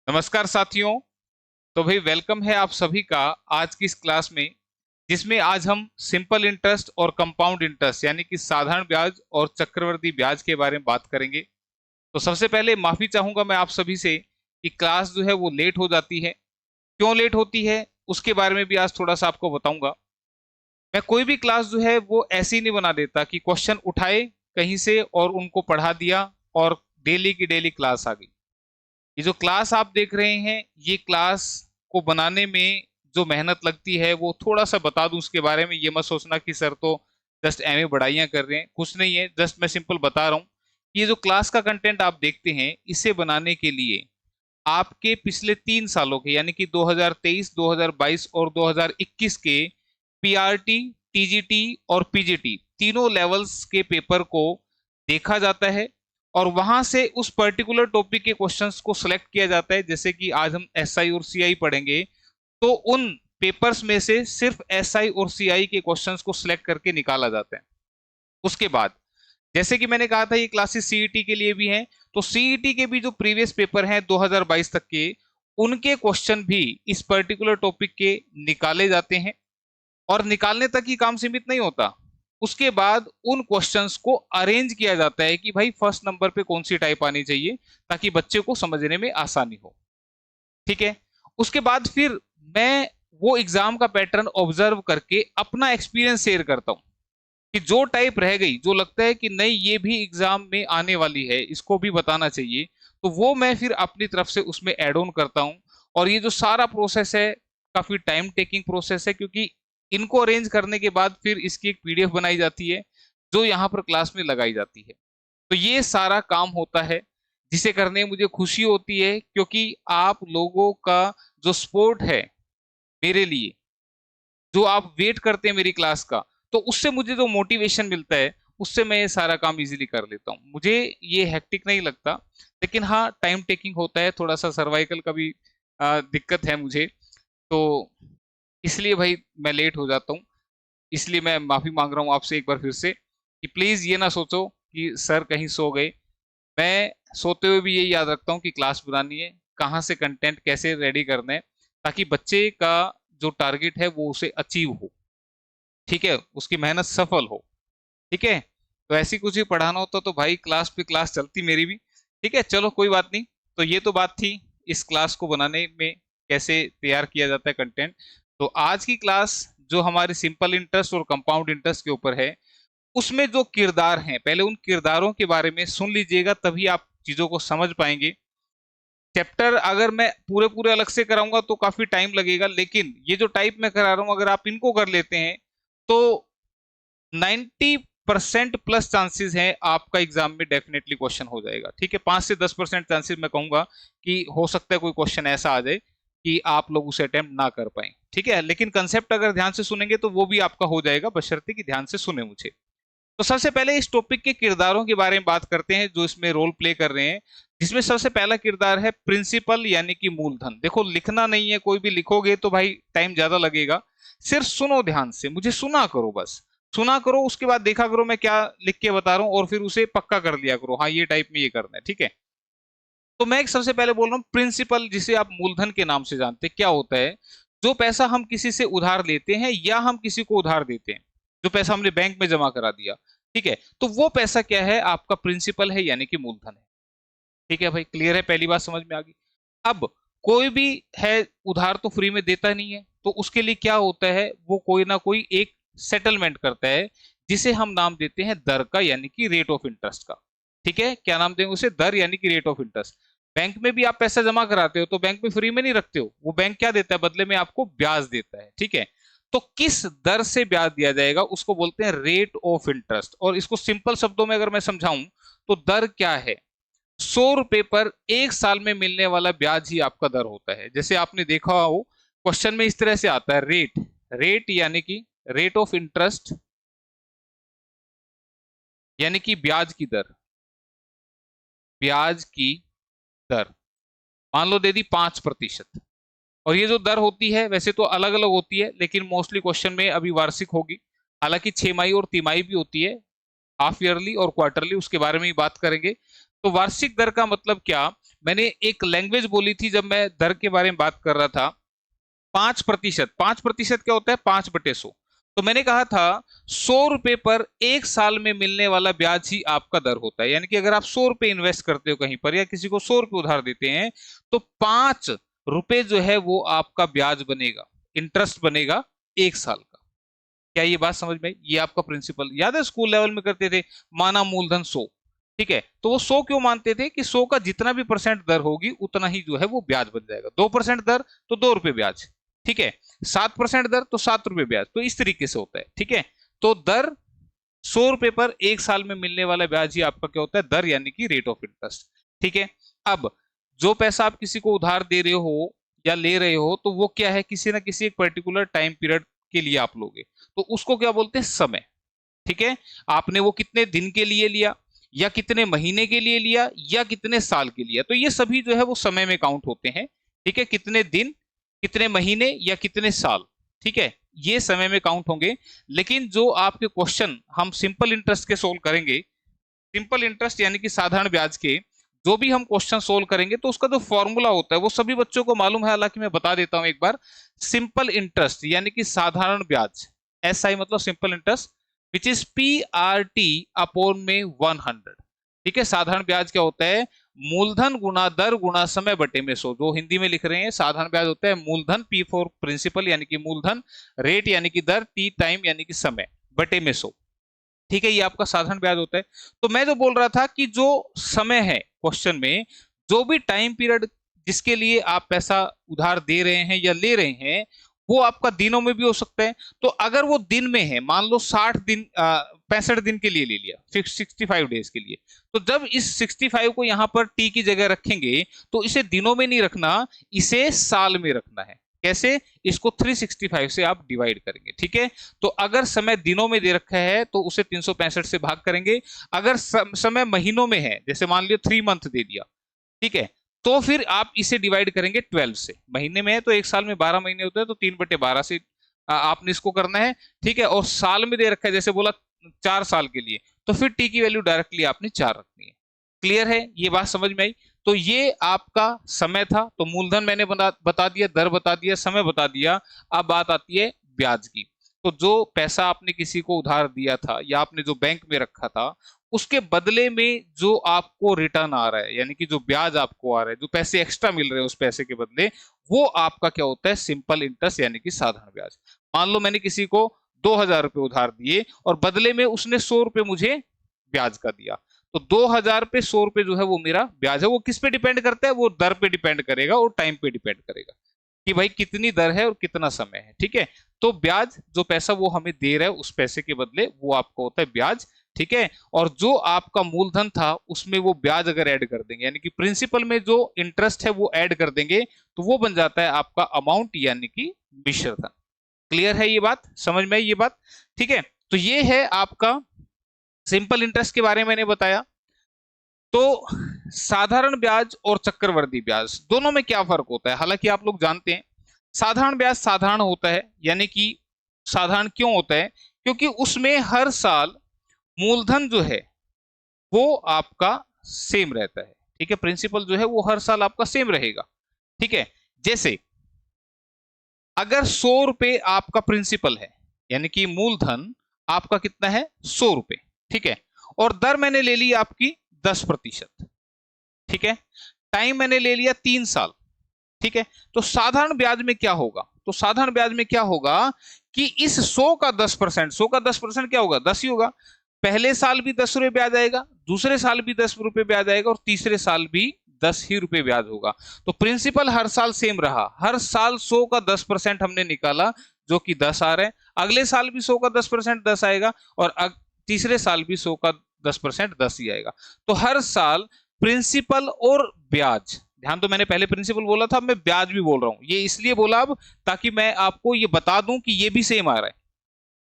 नमस्कार साथियों। तो भाई वेलकम है आप सभी का आज की इस क्लास में, जिसमें आज हम सिंपल इंटरेस्ट और कंपाउंड इंटरेस्ट यानी कि साधारण ब्याज और चक्रवृद्धि ब्याज के बारे में बात करेंगे। तो सबसे पहले माफी चाहूंगा मैं आप सभी से कि क्लास जो है वो लेट हो जाती है। क्यों लेट होती है उसके बारे में भी आज थोड़ा सा आपको बताऊंगा। मैं कोई भी क्लास जो है वो ऐसी नहीं बना देता कि क्वेश्चन उठाए कहीं से और उनको पढ़ा दिया और डेली की डेली क्लास आ गई। ये जो क्लास आप देख रहे हैं, ये क्लास को बनाने में जो मेहनत लगती है वो थोड़ा सा बता दूं उसके बारे में। ये मत सोचना कि सर तो जस्ट एमए बढ़ाइयाँ कर रहे हैं, कुछ नहीं है। जस्ट मैं सिंपल बता रहा हूँ कि ये जो क्लास का कंटेंट आप देखते हैं, इसे बनाने के लिए आपके पिछले 3 सालों के यानी कि 2023, 2022 और 2021 के पीआरटी, टीजीटी और पीजीटी तीनों लेवल्स के पेपर को देखा जाता है और वहां से उस पर्टिकुलर टॉपिक के क्वेश्चंस को सिलेक्ट किया जाता है। जैसे कि आज हम एसआई और सीआई पढ़ेंगे, तो उन पेपर्स में से सिर्फ एसआई और सीआई के क्वेश्चंस को सिलेक्ट करके निकाला जाता है। उसके बाद जैसे कि मैंने कहा था ये क्लासेस सीईटी के लिए भी हैं, तो सीईटी के भी जो प्रीवियस पेपर हैं 2022 तक के, उनके क्वेश्चन भी इस पर्टिकुलर टॉपिक के निकाले जाते हैं। और निकालने तक ही काम सीमित नहीं होता, उसके बाद उन क्वेश्चंस को अरेंज किया जाता है कि भाई फर्स्ट नंबर पे कौन सी टाइप आनी चाहिए ताकि बच्चे को समझने में आसानी हो। ठीक है। उसके बाद फिर मैं वो एग्जाम का पैटर्न ऑब्जर्व करके अपना एक्सपीरियंस शेयर करता हूँ कि जो टाइप रह गई, जो लगता है कि नहीं ये भी एग्जाम में आने वाली है, इसको भी बताना चाहिए, तो वो मैं फिर अपनी तरफ से उसमें ऐड ऑन करता हूँ। और ये जो सारा प्रोसेस है काफी टाइम टेकिंग प्रोसेस है, क्योंकि इनको अरेंज करने के बाद फिर इसकी एक पीडीएफ बनाई जाती है जो यहाँ पर क्लास में लगाई जाती है। तो ये सारा काम होता है जिसे करने में मुझे खुशी होती है, क्योंकि आप लोगों का जो सपोर्ट है मेरे लिए, जो आप वेट करते हैं मेरी क्लास का, तो उससे मुझे जो मोटिवेशन मिलता है उससे मैं ये सारा काम इजीली कर लेता हूँ। मुझे ये हेक्टिक नहीं लगता, लेकिन हाँ टाइम टेकिंग होता है, थोड़ा सा सर्वाइकल का भी दिक्कत है मुझे। तो इसलिए भाई मैं लेट हो जाता हूँ। इसलिए मैं माफी मांग रहा हूँ आपसे एक बार फिर से कि प्लीज ये ना सोचो कि सर कहीं सो गए। मैं सोते हुए भी यही याद रखता हूँ कि क्लास बनानी है, कहाँ से कंटेंट कैसे रेडी करना है, ताकि बच्चे का जो टारगेट है वो उसे अचीव हो। ठीक है, उसकी मेहनत सफल हो। ठीक है। तो ऐसी कुछ भी पढ़ाना होता तो भाई क्लास पे क्लास चलती मेरी भी। ठीक है, चलो कोई बात नहीं। तो ये तो बात थी इस क्लास को बनाने में कैसे तैयार किया जाता है कंटेंट। तो आज की क्लास जो हमारे सिंपल इंटरेस्ट और कंपाउंड इंटरेस्ट के ऊपर है, उसमें जो किरदार हैं पहले उन किरदारों के बारे में सुन लीजिएगा, तभी आप चीजों को समझ पाएंगे। चैप्टर अगर मैं पूरे पूरे अलग से कराऊंगा तो काफी टाइम लगेगा, लेकिन ये जो टाइप में करा रहा हूं अगर आप इनको कर लेते हैं तो 90% प्लस चांसेस है आपका एग्जाम में डेफिनेटली क्वेश्चन हो जाएगा। ठीक है, 5 से 10% चांसेस मैं कहूंगा कि हो सकता है कोई क्वेश्चन ऐसा आ जाए कि आप लोग उसे अटेम्प्ट ना कर पाए। ठीक है, लेकिन कंसेप्ट अगर ध्यान से सुनेंगे तो वो भी आपका हो जाएगा, बशर्ते कि ध्यान से सुने मुझे। तो सबसे पहले इस टॉपिक के किरदारों के बारे में बात करते हैं जो इसमें रोल प्ले कर रहे हैं, जिसमें सबसे पहला किरदार है प्रिंसिपल यानी कि मूलधन। देखो लिखना नहीं है, कोई भी लिखोगे तो भाई टाइम ज्यादा लगेगा। सिर्फ सुनो ध्यान से, मुझे सुना करो, बस सुना करो, उसके बाद देखा करो मैं क्या लिख के बता रहा हूँ और फिर उसे पक्का कर लिया करो, हाँ ये टाइप में ये करना है। ठीक है। तो मैं एक सबसे पहले बोल रहा हूँ प्रिंसिपल, जिसे आप मूलधन के नाम से जानते हैं। क्या होता है? जो पैसा हम किसी से उधार लेते हैं या हम किसी को उधार देते हैं, जो पैसा हमने बैंक में जमा करा दिया, ठीक है, तो वो पैसा क्या है? आपका प्रिंसिपल है यानी कि मूलधन है। ठीक है भाई, क्लियर है? पहली बात समझ में आ गई। अब कोई भी है उधार तो फ्री में देता नहीं है, तो उसके लिए क्या होता है, वो कोई ना कोई एक सेटलमेंट करता है जिसे हम नाम देते हैं दर का यानी कि रेट ऑफ इंटरेस्ट का। ठीक है, क्या नाम देंगे उसे? दर यानी कि रेट ऑफ इंटरेस्ट। बैंक में भी आप पैसा जमा कराते हो तो बैंक में फ्री में नहीं रखते हो, वो बैंक क्या देता है बदले में? आपको ब्याज देता है। ठीक है, तो किस दर से ब्याज दिया जाएगा उसको बोलते हैं रेट ऑफ इंटरेस्ट। और इसको सिंपल शब्दों में अगर मैं समझाऊं तो दर क्या है? 100 रुपए पर 1 साल में मिलने वाला ब्याज ही आपका दर होता है। जैसे आपने देखा हो क्वेश्चन में इस तरह से आता है रेट, रेट यानी कि रेट ऑफ इंटरेस्ट यानी कि ब्याज की दर, ब्याज की दर मान लो दे दी 5%। और ये जो दर होती है वैसे तो अलग अलग होती है, लेकिन मोस्टली क्वेश्चन में अभी वार्षिक होगी। हालांकि 6 माही और तिमाही भी होती है, हाफ ईयरली और क्वार्टरली, उसके बारे में ही बात करेंगे। तो वार्षिक दर का मतलब क्या? मैंने एक लैंग्वेज बोली थी जब मैं दर के बारे में बात कर रहा था, 5%। 5% क्या होता है? 5/100। तो मैंने कहा था 100 रुपए पर एक साल में मिलने वाला ब्याज ही आपका दर होता है। यानी कि अगर आप 100 रुपए इन्वेस्ट करते हो कहीं पर या किसी को 100 रुपए उधार देते हैं तो 5 रुपए जो है वो आपका ब्याज बनेगा, इंटरेस्ट बनेगा एक साल का। क्या ये बात समझ में आई? ये आपका प्रिंसिपल याद है, स्कूल लेवल में करते थे, माना मूलधन 100। ठीक है, तो वो 100 क्यों मानते थे कि 100 का जितना भी परसेंट दर होगी उतना ही जो है वो ब्याज बन जाएगा। 2% दर तो 2 रुपए ब्याज, ठीक है। 7% दर तो 7 रुपए ब्याज। तो इस तरीके से होता है, ठीक है। तो दर 100 रुपए पर एक साल में मिलने वाला ब्याज ही आपका क्या होता है? दर, यानी कि रेट ऑफ इंटरेस्ट। ठीक है। अब जो पैसा आप किसी को उधार दे रहे हो या ले रहे हो तो वो क्या है? किसी ना किसी एक पर्टिकुलर टाइम पीरियड के लिए आप लोगे, तो उसको क्या बोलते हैं? समय। ठीक है। आपने वो कितने दिन के लिए लिया या कितने महीने के लिए लिया या कितने साल के लिए, तो ये सभी जो है वो समय में काउंट होते हैं। ठीक है, कितने दिन, कितने महीने या कितने साल, ठीक है, ये समय में काउंट होंगे। लेकिन जो आपके क्वेश्चन हम सिंपल इंटरेस्ट के सोल्व करेंगे, सिंपल इंटरेस्ट यानी कि साधारण ब्याज के जो भी हम क्वेश्चन सोल्व करेंगे तो उसका जो फॉर्मूला होता है वो सभी बच्चों को मालूम है, हालांकि मैं बता देता हूं एक बार। सिंपल इंटरेस्ट यानी कि साधारण ब्याज, SI मतलब simple interest, which is PRT upon में 100। ठीक है, साधारण ब्याज क्या होता है? मूलधन गुना दर गुना समय बटे में 100। जो हिंदी में लिख रहे हैं, साधारण ब्याज होता है मूलधन, P फॉर प्रिंसिपल यानी कि मूलधन, रेट यानी कि दर, T टाइम यानी कि समय, बटे में 100। ठीक है, ये आपका साधारण ब्याज होता है। तो मैं जो बोल रहा था कि जो समय है क्वेश्चन में, जो भी टाइम पीरियड जिसके लिए आप पैसा उधार दे रहे हैं या ले रहे हैं, वो आपका दिनों में भी हो सकता है। तो अगर वो दिन में है, मान लो 60 दिन, 65 दिन के लिए ले लिया, फिक्स 65 डेज के लिए, तो जब इस 65 को यहाँ पर टी की जगह रखेंगे तो इसे दिनों में नहीं रखना, इसे साल में रखना है। कैसे? इसको 365 से आप डिवाइड करेंगे। ठीक है, तो अगर समय दिनों में दे रखा है तो उसे 365 से भाग करेंगे। अगर समय महीनों में है, जैसे मान लियो 3 मंथ दे दिया, ठीक है, तो फिर आप इसे डिवाइड करेंगे 12 से। महीने में है तो एक साल में 12 महीने होते हैं, तो 3/12 से आपने इसको करना है। ठीक है, और साल में दे रखा है, जैसे बोला 4 साल के लिए, तो फिर टी की वैल्यू डायरेक्टली आपने 4 रखनी है। क्लियर है? ये बात समझ में आई? तो ये आपका समय था। तो मूलधन मैंने बता दिया, दर बता दिया, समय बता दिया। अब बात आती है ब्याज की। तो जो पैसा आपने किसी को उधार दिया था या आपने जो बैंक में रखा था, उसके बदले में जो आपको रिटर्न आ रहा है, यानी कि जो ब्याज आपको आ रहा है, जो पैसे एक्स्ट्रा मिल रहे हैं उस पैसे के बदले, वो आपका क्या होता है? सिंपल इंटरेस्ट यानी कि साधारण ब्याज। मान लो मैंने किसी को 2,000 रुपए उधार दिए और बदले में उसने 100 रुपए मुझे ब्याज का दिया, तो 2,000 पे 100 रुपए जो है वो मेरा ब्याज है। वो किस पे डिपेंड करता है? वो दर पे डिपेंड करेगा और टाइम पे डिपेंड करेगा कि भाई कितनी दर है और कितना समय है। ठीक है, तो ब्याज, जो पैसा वो हमें दे रहा है उस पैसे के बदले, वो आपका होता है ब्याज। ठीक है, और जो आपका मूलधन था उसमें वो ब्याज अगर ऐड कर देंगे, यानी कि प्रिंसिपल में जो इंटरेस्ट है वो ऐड कर देंगे, तो वो बन जाता है आपका अमाउंट यानी कि मिश्रधन। क्लियर है ये बात? समझ में आई ये बात? ठीक है, तो ये है आपका सिंपल इंटरेस्ट के बारे में मैंने बताया। तो साधारण ब्याज और चक्रवर्ती ब्याज दोनों में क्या फर्क होता है? हालांकि आप लोग जानते हैं साधारण ब्याज साधारण होता है, यानी कि साधारण क्यों होता है? क्योंकि उसमें हर साल मूलधन जो है वो आपका सेम रहता है। ठीक है, प्रिंसिपल जो है वो हर साल आपका सेम रहेगा। ठीक है, जैसे अगर 100 रुपए आपका प्रिंसिपल है, यानी कि मूलधन आपका कितना है? 100 रुपए। ठीक है, और दर मैंने ले ली आपकी 10%। ठीक है, टाइम मैंने ले लिया 3 साल। ठीक है, तो साधारण ब्याज में क्या होगा? तो साधारण ब्याज में क्या होगा कि इस 100 का 10%, 100 का 10% क्या होगा? 10 ही होगा। पहले साल भी 10 रुपए ब्याज आएगा, दूसरे साल भी 10 रुपए ब्याज आएगा और तीसरे साल भी 10 ही रुपए ब्याज होगा। तो प्रिंसिपल हर साल सेम रहा, हर साल 100 का 10% हमने निकाला जो कि 10 आ रहे हैं। अगले साल भी 100 का 10% 10 आएगा और तीसरे साल भी 100 का 10% 10 ही आएगा। तो हर साल प्रिंसिपल और ब्याज, ध्यान तो मैंने पहले प्रिंसिपल बोला था, अब मैं ब्याज भी बोल रहा हूं। ये इसलिए बोला अब ताकि मैं आपको ये बता दूं कि ये भी सेम आ रहा है।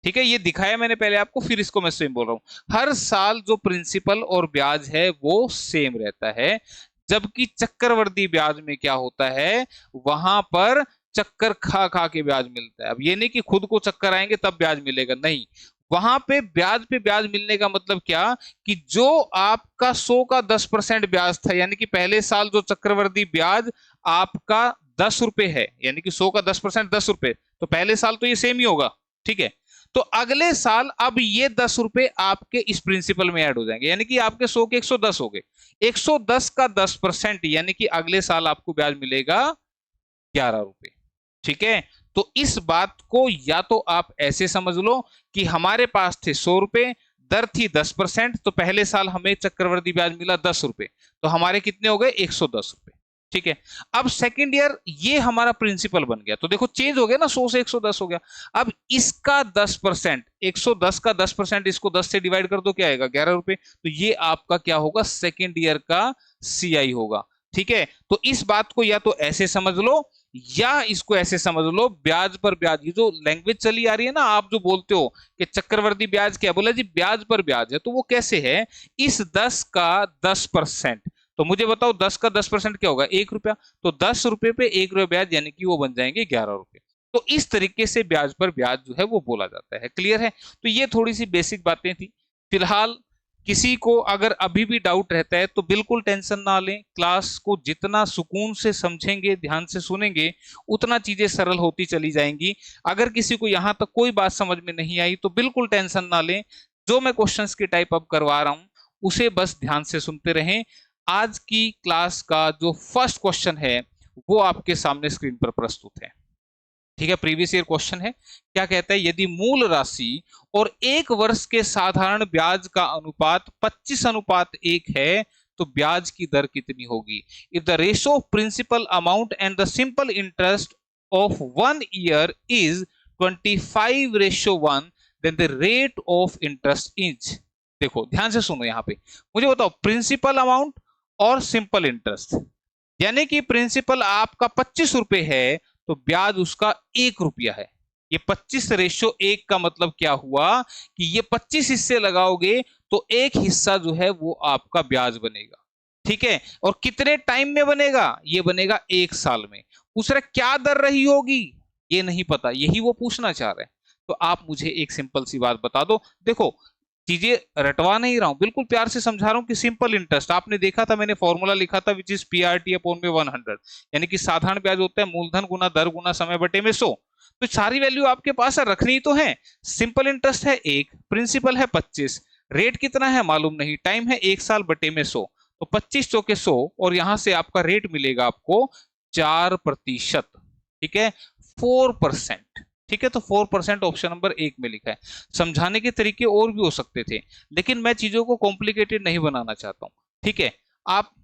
ठीक है, ये दिखाया मैंने पहले आपको, फिर इसको मैं सेम बोल रहा हूं। हर साल जो प्रिंसिपल और ब्याज है वो सेम रहता है, जबकि चक्रवर्ती ब्याज में क्या होता है? वहां पर चक्कर खा खा के ब्याज मिलता है। अब ये नहीं कि खुद को चक्कर आएंगे तब ब्याज मिलेगा, नहीं, वहां पे ब्याज मिलने का मतलब क्या, कि जो आपका 100 का 10% ब्याज था, यानी कि पहले साल जो चक्रवृद्धि ब्याज आपका 10 रुपए है, यानी कि 100 का 10% 10 रुपए, तो पहले साल तो ये सेम ही होगा, ठीक है। तो अगले साल अब ये 10 रुपए आपके इस प्रिंसिपल में ऐड हो जाएंगे, यानी कि आपके 100 के 110 हो गए। 110 का 10%, यानी कि अगले साल आपको ब्याज मिलेगा 11 रुपए, ठीक है। तो इस बात को या तो आप ऐसे समझ लो कि हमारे पास थे 100 रुपए, दर थी 10%, तो पहले साल हमें चक्रवृद्धि ब्याज मिला 10 रुपए, तो हमारे कितने हो गए 110 रुपए, ठीक है। अब सेकेंड ईयर ये हमारा प्रिंसिपल बन गया, तो देखो चेंज हो गया ना, 100 से 110 हो गया। अब इसका 10%, 110 का 10%, इसको 10 से डिवाइड कर दो, क्या आएगा 11 रुपए, तो ये आपका क्या होगा, सेकेंड ईयर का सीआई होगा, ठीक है। तो इस बात को या तो ऐसे समझ लो या इसको ऐसे समझ लो, ब्याज पर ब्याज, ये जो लैंग्वेज चली आ रही है ना, आप जो बोलते हो कि चक्रवर्ती ब्याज क्या, बोला जी ब्याज पर ब्याज है, तो वो कैसे है, इस 10 का 10%, तो मुझे बताओ 10 का 10% क्या होगा, 1 रुपया, तो 10 रुपए पे 1 रुपया ब्याज, यानी कि वो बन जाएंगे 11 रुपए। तो इस तरीके से ब्याज पर ब्याज जो है वो बोला जाता है, क्लियर है। तो ये थोड़ी सी बेसिक बातें थी। फिलहाल किसी को अगर अभी भी डाउट रहता है तो बिल्कुल टेंशन ना लें, क्लास को जितना सुकून से समझेंगे, ध्यान से सुनेंगे, उतना चीजें सरल होती चली जाएंगी। अगर किसी को यहाँ तक कोई बात समझ में नहीं आई तो बिल्कुल टेंशन ना लें, जो मैं क्वेश्चंस की टाइप अब करवा रहा हूँ उसे बस ध्यान से सुनते रहें। आज की क्लास का जो फर्स्ट क्वेश्चन है वो आपके सामने स्क्रीन पर प्रस्तुत है, ठीक है। प्रीवियस ईयर क्वेश्चन है, क्या कहता है, यदि मूल राशि और एक वर्ष के साधारण ब्याज का अनुपात 25:1 है तो ब्याज की दर कितनी होगी। If the ratio of principal amount and the simple interest of 1 year is 25:1, then the rate of interest is. देखो ध्यान से सुनो, यहां पे मुझे बताओ प्रिंसिपल अमाउंट और सिंपल इंटरेस्ट, यानी कि प्रिंसिपल आपका 25 रुपए है तो ब्याज उसका 1 रुपया है। ये 25:1 का मतलब क्या हुआ कि ये 25 हिस्से लगाओगे तो एक हिस्सा जो है वो आपका ब्याज बनेगा, ठीक है। और कितने टाइम में बनेगा, ये बनेगा 1 साल में। पूछ रहे क्या दर रही होगी, ये नहीं पता, यही वो पूछना चाह रहे हैं। तो आप मुझे एक सिंपल सी बात बता दो, देखो चीजें रटवा नहीं रहा हूं, बिल्कुल प्यार से समझा रहा हूं कि सिंपल इंटरेस्ट आपने देखा था, मैंने फॉर्मूला लिखा था विच इज पीआरटी अपॉन में 100, यानी कि साधारण ब्याज होता है मूलधन गुना दर गुना समय बटे में 100। तो सारी वैल्यू आपके पास है, रखनी तो है। सिंपल इंटरेस्ट है 1, प्रिंसिपल है 25, रेट कितना है मालूम नहीं, टाइम है 1 साल बटे में 100, तो 25 चौके 100, और यहां से आपका रेट मिलेगा आपको 4%, ठीक है, 4%, ठीक है। तो 4% ऑप्शन नंबर 1 में लिखा है। समझाने के तरीके और भी हो सकते थे, लेकिन मैं चीजों को कॉम्प्लिकेटेड नहीं बनाना चाहता हूं, ठीक है। आप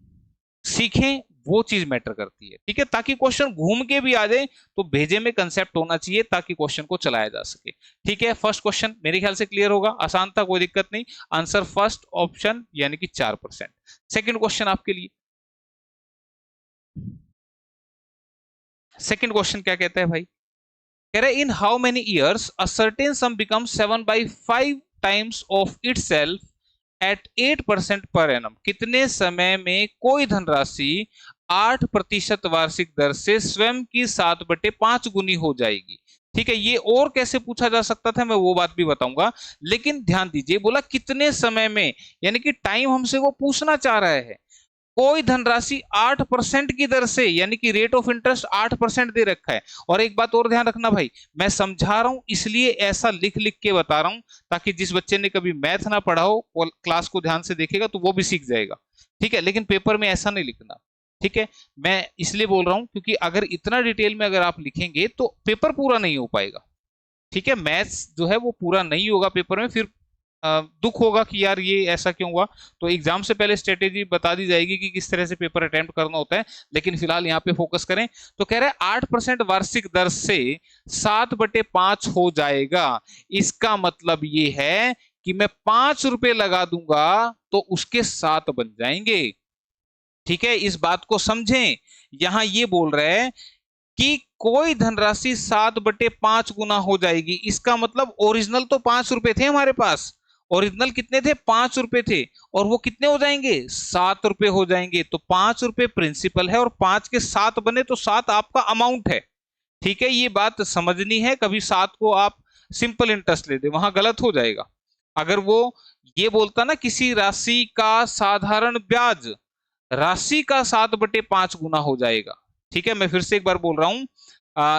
सीखें वो चीज मैटर करती है, ठीक है, ताकि क्वेश्चन घूम के भी आ जाए तो भेजे में कंसेप्ट होना चाहिए ताकि क्वेश्चन को चलाया जा सके, ठीक है। फर्स्ट क्वेश्चन मेरे ख्याल से क्लियर होगा, आसान था, कोई दिक्कत नहीं। आंसर फर्स्ट ऑप्शन यानी कि 4%। सेकंड क्वेश्चन आपके लिए, सेकंड क्वेश्चन क्या कहता है भाई, कह रहे इन how many years a certain some become 7/5 times of itself eight 8% per annum. कितने समय में कोई धनराशि 8% वार्षिक दर से स्वयं की 7/5 गुनी हो जाएगी, ठीक है। ये और कैसे पूछा जा सकता था मैं वो बात भी बताऊंगा, लेकिन ध्यान दीजिए बोला कितने समय में, यानी कि टाइम हमसे वो पूछना चाह रहा है। कोई धनराशि 8% की दर से, यानी कि रेट ऑफ इंटरेस्ट 8% दे रखा है। और एक बात और ध्यान रखना भाई, मैं समझा रहा हूं इसलिए ऐसा लिख लिख के बता रहा हूं ताकि जिस बच्चे ने कभी मैथ ना पढ़ा हो वो क्लास को ध्यान से देखेगा तो वो भी सीख जाएगा, ठीक है। लेकिन पेपर में ऐसा नहीं लिखना, ठीक है। मैं इसलिए बोल रहा हूं क्योंकि अगर इतना डिटेल में अगर आप लिखेंगे तो पेपर पूरा नहीं हो पाएगा, ठीक है। मैथ्स जो है वो पूरा नहीं होगा पेपर में, फिर दुख होगा कि यार ये ऐसा क्यों हुआ। तो एग्जाम से पहले स्ट्रेटेजी बता दी जाएगी कि किस तरह से पेपर अटेम्प्ट करना होता है, लेकिन फिलहाल यहाँ पे फोकस करें। तो कह रहे हैं 8% वार्षिक दर से 7/5 हो जाएगा। इसका मतलब ये है कि मैं 5 रुपए लगा दूंगा तो उसके 7 बन जाएंगे, ठीक है। इस बात को समझें, यहां ये बोल रहे हैं कि कोई धनराशि 7/5 गुना हो जाएगी। इसका मतलब ओरिजिनल तो 5 रुपए थे हमारे पास, ओरिजिनल कितने थे 5 रुपए थे, और वो कितने हो जाएंगे 7 रुपए हो जाएंगे। तो 5 रुपए प्रिंसिपल है और 5 के 7 बने तो 7 आपका अमाउंट है, ठीक है। ये बात समझनी है, कभी 7 को आप सिंपल इंटरेस्ट ले दे, वहां गलत हो जाएगा। अगर वो ये बोलता ना किसी राशि का साधारण ब्याज राशि का 7/5 गुना हो जाएगा। ठीक है, मैं फिर से एक बार बोल रहा हूं,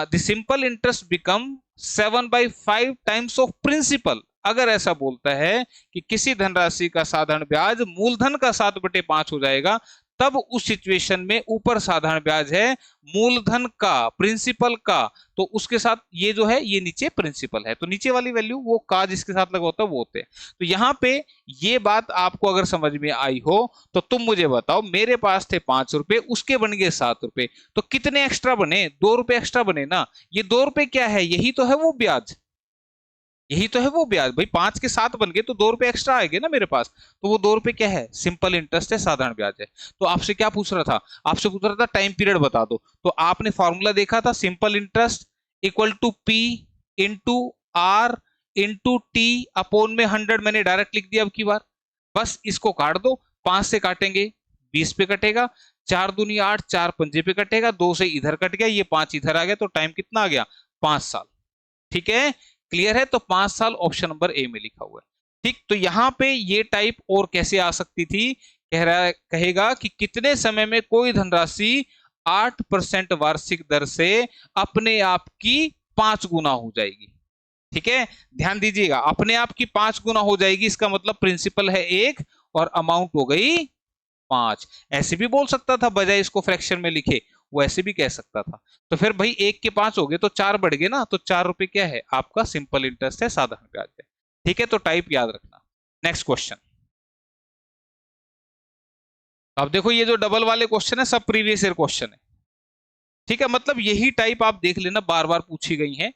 the simple interest become 7/5 times of principal. अगर ऐसा बोलता है कि किसी धनराशि का साधारण ब्याज मूलधन का 7/5 हो जाएगा, तब उस सिचुएशन में ऊपर साधारण ब्याज है मूलधन का, प्रिंसिपल का, तो उसके साथ ये जो है ये नीचे प्रिंसिपल है, तो नीचे वाली वैल्यू वो का जिसके साथ लगा होता है वो होते हैं। तो यहाँ पे ये बात आपको अगर समझ में आई हो तो तुम मुझे बताओ, मेरे पास थे 5 रुपए, उसके बन गए 7 रुपए, तो कितने एक्स्ट्रा बने? 2 रुपए एक्स्ट्रा बने ना। ये 2 रुपए क्या है? यही तो है वो ब्याज, यही तो है वो ब्याज भाई। 5 के 7 बन गए तो 2 रुपए एक्स्ट्रा आएंगे ना मेरे पास, तो वो 2 रुपए क्या है? सिंपल इंटरेस्ट है, साधारण ब्याज है। तो आपसे क्या पूछ रहा था? आपसे पूछ रहा था टाइम पीरियड बता दो, तो आपने फॉर्मूला देखा था, simple interest equal to P into R into T upon में 100। मैंने डायरेक्ट लिख दिया अब की बार, बस इसको काट दो। 5 से काटेंगे 20 पे कटेगा, 4 दूनी 8, 4 पंजे पे कटेगा, 2 से इधर कट गया, ये 5 इधर आ गया, तो टाइम कितना आ गया? 5 साल। ठीक है, क्लियर है? तो 5 साल ऑप्शन नंबर ए में लिखा हुआ है। ठीक, तो यहां पे ये टाइप और कैसे आ सकती थी? कह रहा है, कहेगा कि कितने समय में कोई धनराशि 8% वार्षिक दर से अपने आप की 5 गुना हो जाएगी। ठीक है, ध्यान दीजिएगा, अपने आप की 5 गुना हो जाएगी, इसका मतलब प्रिंसिपल है 1 और अमाउंट हो गई 5। ऐसे भी बोल सकता था, बजाय इसको फ्रैक्शन में लिखे वो ऐसे भी कह सकता था। तो फिर भाई 1 के 5 हो गए तो 4 बढ़ गए ना, तो 4 रुपए क्या है? आपका सिंपल इंटरेस्ट है, साधारण ब्याज है। ठीक है, तो टाइप याद रखना। Next question. अब देखो ये जो डबल वाले क्वेश्चन है सब प्रीवियस ईयर क्वेश्चन है। ठीक है, मतलब यही टाइप आप देख लेना, बार बार पूछी गई है।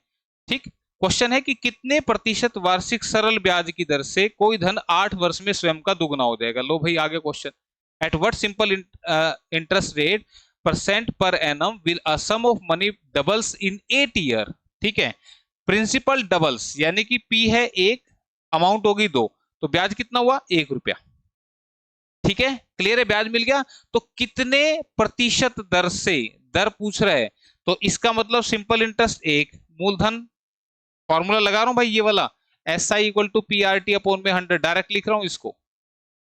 ठीक, क्वेश्चन है कि कितने प्रतिशत वार्षिक सरल ब्याज की दर से कोई धन 8 वर्ष में स्वयं का दुगना हो जाएगा। लो भाई आगे question, at what simple interest rate percent per annum will a sum of money doubles in 8 year. ठीक है, प्रिंसिपल डबल्स यानी कि पी है 1, अमाउंट होगी 2, तो ब्याज कितना हुआ? 1 रुपया। ठीक है, क्लियर है? ब्याज मिल गया, तो कितने प्रतिशत दर से, दर पूछ रहा है, तो इसका मतलब सिंपल इंटरेस्ट 1, मूलधन, फॉर्मूला लगा रहा हूं भाई ये वाला, S I equal to P R T upon में 100, डायरेक्ट लिख रहा हूं इसको।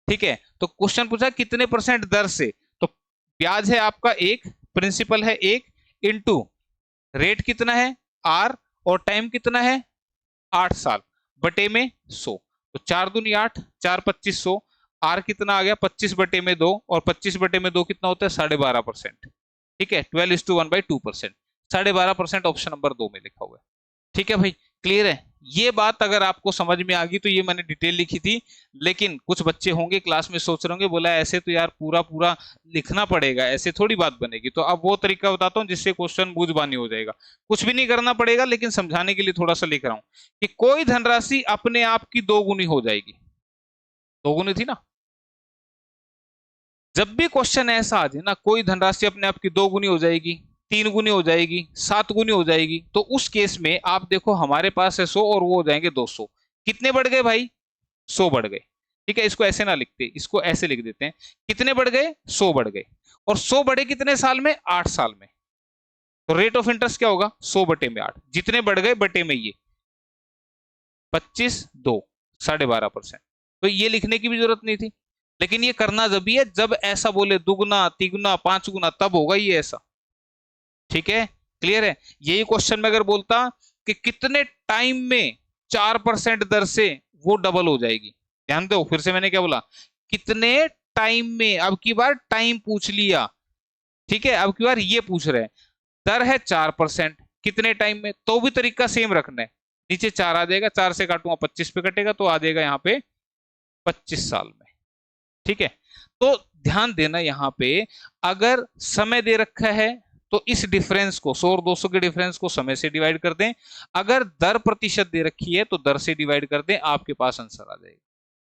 ठीक है, तो क्वेश्चन पूछा कितने परसेंट दर से, तो ब्याज है आपका 1, प्रिंसिपल है 1, इंटू रेट कितना है आर, और टाइम कितना है 8 साल, बटे में 100, तो 4 दूनी 8, 4 2500, आर कितना आ गया? 25/2, और 25/2 कितना होता है? 12.5%। ठीक है, 12:1/2%, 12.5% ऑप्शन नंबर 2 में लिखा हुआ है। ठीक है भाई, क्लियर है? ये बात अगर आपको समझ में आ गई तो ये मैंने डिटेल लिखी थी, लेकिन कुछ बच्चे होंगे क्लास में सोच रहे होंगे, बोला ऐसे तो यार पूरा पूरा लिखना पड़ेगा, ऐसे थोड़ी बात बनेगी। तो अब वो तरीका बताता हूँ जिससे क्वेश्चन बूझबानी हो जाएगा। कुछ भी नहीं करना पड़ेगा, लेकिन समझाने के लिए थोड़ा सा लिख रहा हूँ कि कोई धनराशि अपने आप की 2 गुनी हो जाएगी। 2 गुनी थी ना? जब भी क्वेश्चन ऐसा आ जाए ना, कोई धनराशि अपने आप की 2 गुनी हो जाएगी, 3 गुनी हो जाएगी, 7 गुनी हो जाएगी, तो उस केस में आप देखो हमारे पास है 100 और वो हो जाएंगे 200। कितने बढ़ गए भाई? 100 बढ़ गए। ठीक है, इसको ऐसे ना लिखते, इसको ऐसे लिख देते हैं, कितने बढ़ गए? 100 बढ़ गए। और 100 बढ़े कितने साल में? 8 साल में। तो रेट ऑफ इंटरेस्ट क्या होगा? 100/8, जितने बढ़ गए बटे में ये 25, 2, 12.5%। तो ये लिखने की भी जरूरत नहीं थी, लेकिन ये करना जब भी है जब ऐसा बोले दुगना, तिगुना, 5 गुना, तब होगा ये ऐसा। ठीक है, क्लियर है? यही क्वेश्चन में अगर बोलता कि कितने टाइम में 4% दर से वो डबल हो जाएगी, ध्यान दो फिर से मैंने क्या बोला, कितने टाइम में, अब की बार टाइम पूछ लिया। ठीक है, अब की बार ये पूछ रहे हैं दर है 4%, कितने टाइम में, तो भी तरीका सेम रखना है। नीचे 4 आ जाएगा, 4 से काटूंगा 25 पे कटेगा, तो आ जाएगा यहाँ पे 25 साल में। ठीक है, तो ध्यान देना यहाँ पे अगर समय दे रखा है तो इस डिफरेंस को 100 और 200 के डिफरेंस को समय से डिवाइड कर दें, अगर दर प्रतिशत दे रखी है तो दर से डिवाइड कर दें, आपके पास आंसर आ जाएगा।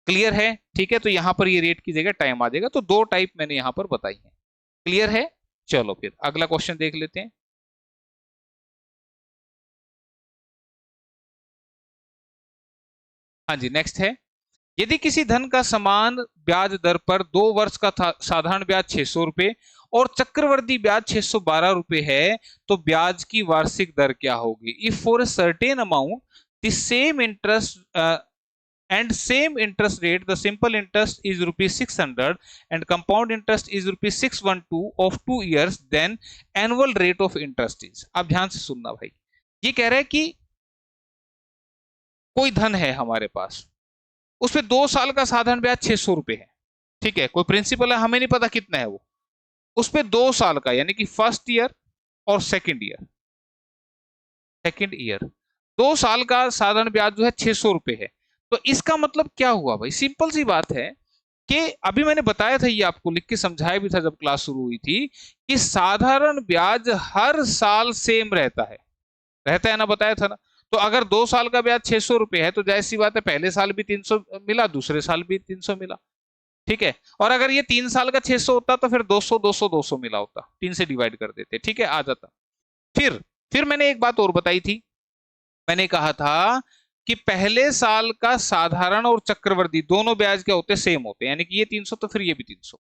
क्लियर है? ठीक है, तो यहां पर ये रेट की जगह टाइम आ जाएगा। तो 2 टाइप मैंने यहां पर बताई है। क्लियर है? चलो फिर अगला क्वेश्चन देख लेते हैं। हाँ जी, नेक्स्ट है, यदि किसी धन का समान ब्याज दर पर 2 वर्ष का साधारण ब्याज 600 रुपए और चक्रवर्ती ब्याज 612 रुपए है, तो ब्याज की वार्षिक दर क्या होगी? If for a certain amount the same interest and same interest rate, the simple interest is rupees 600 and compound interest is rupees 612 of 2 years, then annual rate of interest is। अब ध्यान से सुनना भाई, ये कह रहा है कि कोई धन है हमारे पास, उसपे 2 साल का साधारण ब्याज 600 रुपए है, ठीक है, कोई प्रिंसिपल है, हमें नहीं पता कितना है वो, उस पे 2 साल का यानी कि फर्स्ट ईयर और सेकंड ईयर 2 साल का साधारण ब्याज जो है 600 रुपए है। तो इसका मतलब क्या हुआ भाई, सिंपल सी बात है कि अभी मैंने बताया था, ये आपको लिख के समझाया भी था जब क्लास शुरू हुई थी, कि साधारण ब्याज हर साल सेम रहता है ना, बताया था ना। तो अगर 2 साल का ब्याज 600 रुपए है तो जाहिर सी बात है पहले साल भी 300 मिला, दूसरे साल भी 300 मिला, ठीक है। और अगर ये 3 साल का 600 होता तो फिर 200 200 200 मिला होता, 3 से डिवाइड कर देते, ठीक है, आ जाता। फिर मैंने एक बात और बताई थी, मैंने कहा था कि पहले साल का साधारण और चक्रवर्ती दोनों ब्याज क्या होते, सेम होते, यानी कि ये 300 तो फिर ये भी 300।